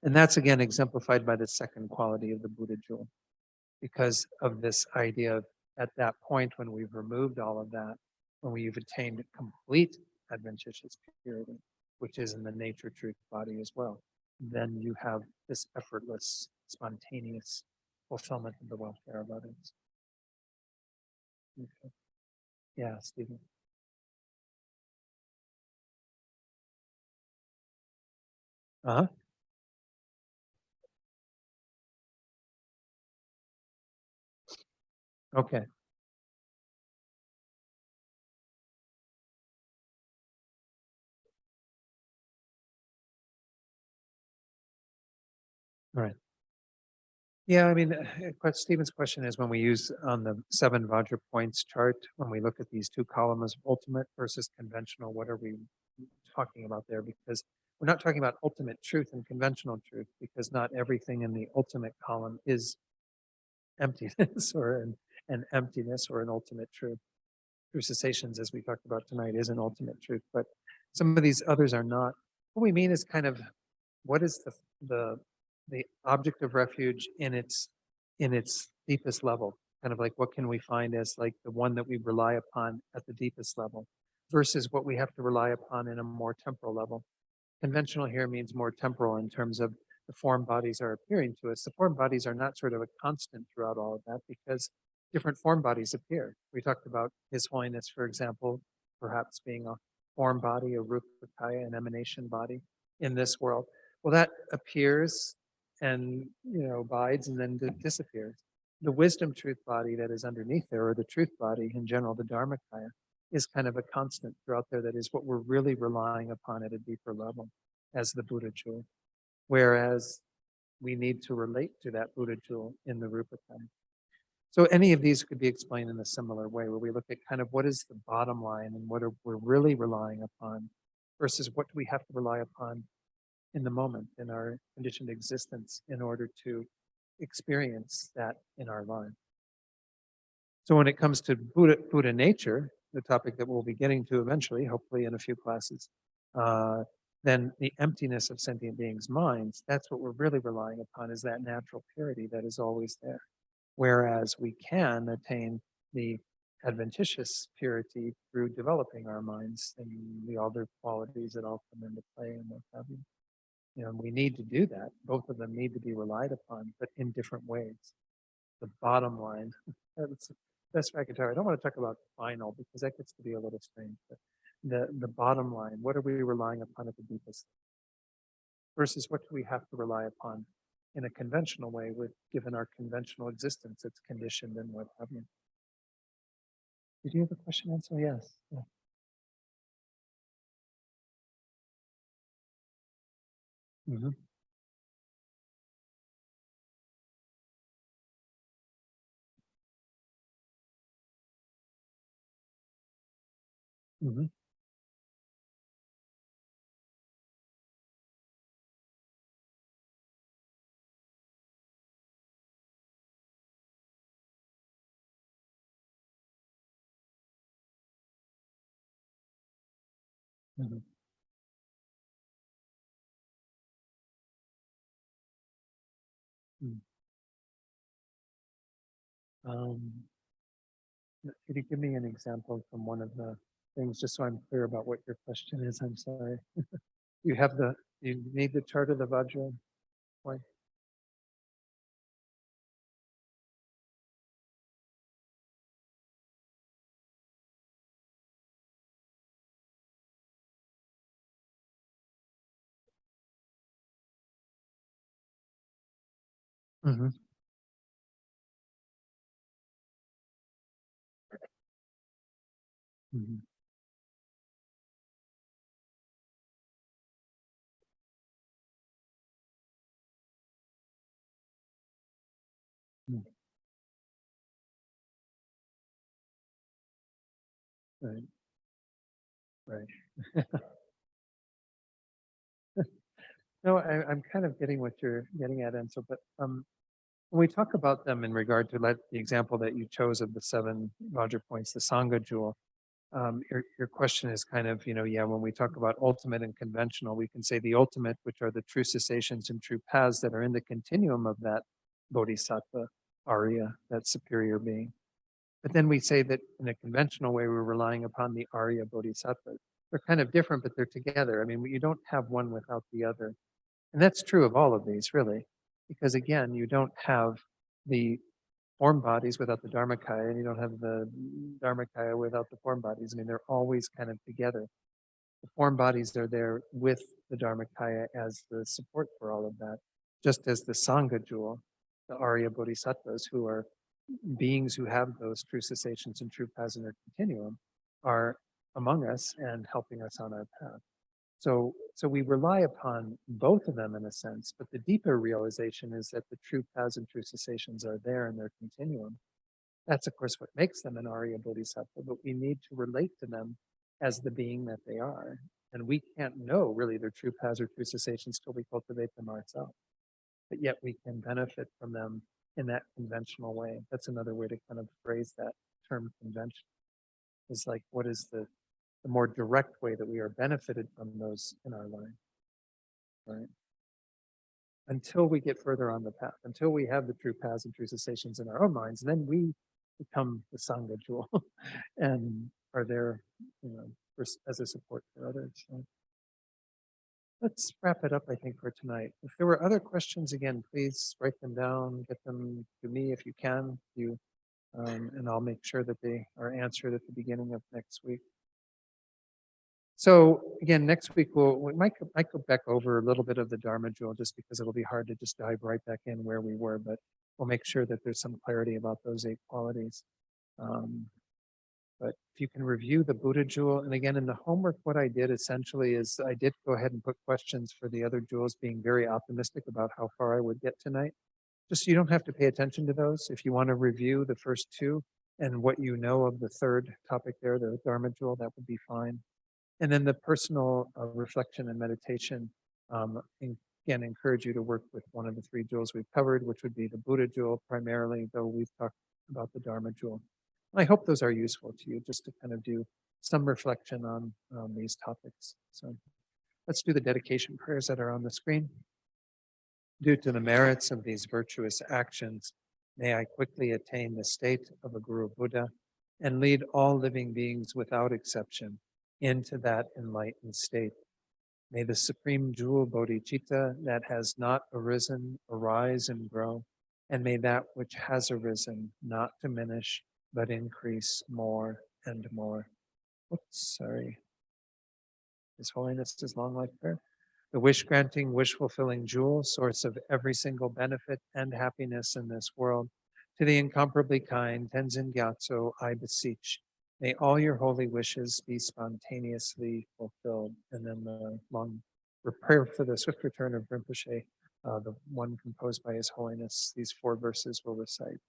And that's again exemplified by the second quality of the Buddha jewel, because of this idea of at that point when we've removed all of that, when we've attained complete adventitious purity, which is in the nature truth body as well, then you have this effortless, spontaneous fulfillment of the welfare of others. Okay. Yeah, Stephen. Uh-huh. Okay. All right. Yeah, I mean, Stephen's question is when we use on the 7 Vajra points chart, when we look at these two columns, ultimate versus conventional, what are we talking about there? Because we're not talking about ultimate truth and conventional truth, because not everything in the ultimate column is emptiness or an emptiness or an ultimate truth. True cessations, as we talked about tonight, is an ultimate truth, but some of these others are not. What we mean is kind of what is the the object of refuge in its deepest level, kind of like what can we find as like the one that we rely upon at the deepest level versus what we have to rely upon in a more temporal level. Conventional here means more temporal in terms of the form bodies are appearing to us. The form bodies are not sort of a constant throughout all of that because different form bodies appear. We talked about His Holiness, for example, perhaps being a form body, a rupakaya, an emanation body in this world. Well, that appears and abides and then disappears. The wisdom truth body that is underneath there, or the truth body in general, the Dharmakaya, is kind of a constant throughout there. That is what we're really relying upon at a deeper level as the Buddha jewel. Whereas we need to relate to that Buddha jewel in the Rupakaya. So any of these could be explained in a similar way, where we look at kind of what is the bottom line and what are we're really relying upon versus what do we have to rely upon in the moment, in our conditioned existence, in order to experience that in our life. So when it comes to Buddha nature, the topic that we'll be getting to eventually, hopefully in a few classes, then the emptiness of sentient beings' minds, that's what we're really relying upon, is that natural purity that is always there. Whereas we can attain the adventitious purity through developing our minds and the other qualities that all come into play and what have you. We need to do that. Both of them need to be relied upon, but in different ways. The bottom line, that's the best way I can tell. I don't want to talk about final because that gets to be a little strange. But the bottom line, what are we relying upon at the deepest versus what do we have to rely upon in a conventional way given our conventional existence, it's conditioned and what have you. Did you have a question answer? Yes. Yeah. Mm-hmm. Mm-hmm. Mm-hmm. Mm. Um, could you give me an example from one of the things, just so I'm clear about what your question is? I'm sorry. You need the chart of the Vajra? Why? Mm-hmm. Mm-hmm. Right. Right. No, I'm kind of getting what you're getting at, Ansel, but when we talk about them in regard to the example that you chose of the seven Vajra points, the Sangha jewel, your question is kind of, yeah, when we talk about ultimate and conventional, we can say the ultimate, which are the true cessations and true paths that are in the continuum of that bodhisattva, Arya, that superior being. But then we say that in a conventional way, we're relying upon the Arya bodhisattva. They're kind of different, but they're together. I mean, you don't have one without the other. And that's true of all of these, really, because again, you don't have the form bodies without the Dharmakaya, and you don't have the Dharmakaya without the form bodies. I mean, they're always kind of together. The form bodies are there with the Dharmakaya as the support for all of that, just as the Sangha jewel, the Arya Bodhisattvas, who are beings who have those true cessations and true paths in their continuum, are among us and helping us on our path. So we rely upon both of them in a sense, but the deeper realization is that the true paths and true cessations are there in their continuum. That's, of course, what makes them an Arya Bodhisattva, but we need to relate to them as the being that they are. And we can't know really their true paths or true cessations till we cultivate them ourselves. But yet we can benefit from them in that conventional way. That's another way to kind of phrase that term convention. Is like, what is the more direct way that we are benefited from those in our life, right? Until we get further on the path, until we have the true paths and true cessations in our own minds, and then we become the Sangha jewel and are there, as a support for others. So let's wrap it up, I think, for tonight. If there were other questions, again, please write them down, get them to me if you can, and I'll make sure that they are answered at the beginning of next week. So again, next week we might go back over a little bit of the Dharma jewel, just because it'll be hard to just dive right back in where we were, but we'll make sure that there's some clarity about those 8 qualities. But if you can review the Buddha jewel, and again, in the homework, what I did essentially is I did go ahead and put questions for the other jewels, being very optimistic about how far I would get tonight. Just so you don't have to pay attention to those. If you want to review the first 2 and what you know of the third topic there, the Dharma jewel, that would be fine. And then the personal reflection and meditation, again, encourage you to work with one of the 3 jewels we've covered, which would be the Buddha jewel primarily, though we've talked about the Dharma jewel. And I hope those are useful to you, just to kind of do some reflection on these topics. So let's do the dedication prayers that are on the screen. Due to the merits of these virtuous actions, may I quickly attain the state of a Guru Buddha and lead all living beings without exception into that enlightened state. May the supreme jewel bodhicitta that has not arisen arise and grow, and may that which has arisen not diminish but increase more and more. Oops, sorry. His Holiness's long life prayer. The wish-granting, wish-fulfilling jewel, source of every single benefit and happiness in this world, to the incomparably kind Tenzin Gyatso, I beseech, may all your holy wishes be spontaneously fulfilled. And then the long prayer for the swift return of Rinpoche, the one composed by His Holiness, these 4 verses will recite.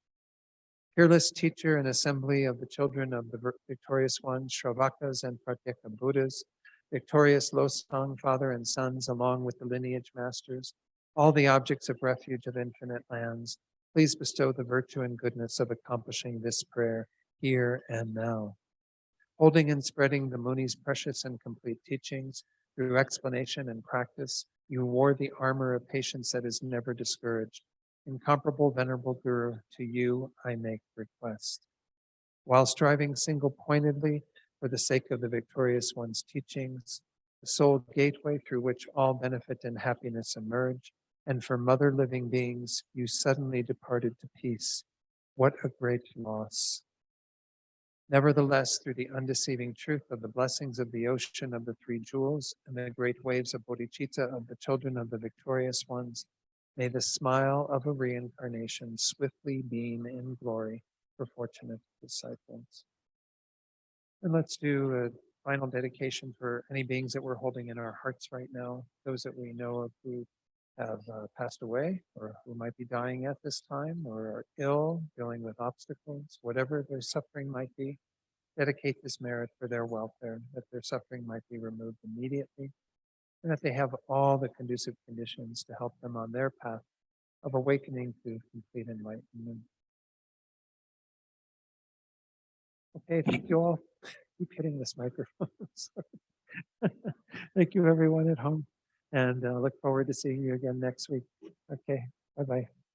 Fearless teacher and assembly of the children of the victorious ones, Shravakas and Pratyeka Buddhas, victorious Losang, father and sons, along with the lineage masters, all the objects of refuge of infinite lands, please bestow the virtue and goodness of accomplishing this prayer here and now. Holding and spreading the Muni's precious and complete teachings through explanation and practice, you wore the armor of patience that is never discouraged. Incomparable venerable Guru, to you I make request. While striving single-pointedly for the sake of the victorious one's teachings, the sole gateway through which all benefit and happiness emerge, and for mother living beings, you suddenly departed to peace. What a great loss. Nevertheless, through the undeceiving truth of the blessings of the ocean of the 3 jewels and the great waves of bodhicitta of the children of the victorious ones, May the smile of a reincarnation swiftly beam in glory for fortunate disciples. And let's do a final dedication for any beings that we're holding in our hearts right now, those that we know of who have passed away or who might be dying at this time or are ill, dealing with obstacles, whatever their suffering might be. Dedicate this merit for their welfare, that their suffering might be removed immediately, and that they have all the conducive conditions to help them on their path of awakening to complete enlightenment. Okay, thank you all. Keep hitting this microphone. Thank you, everyone at home, and look forward to seeing you again next week. Okay, bye-bye.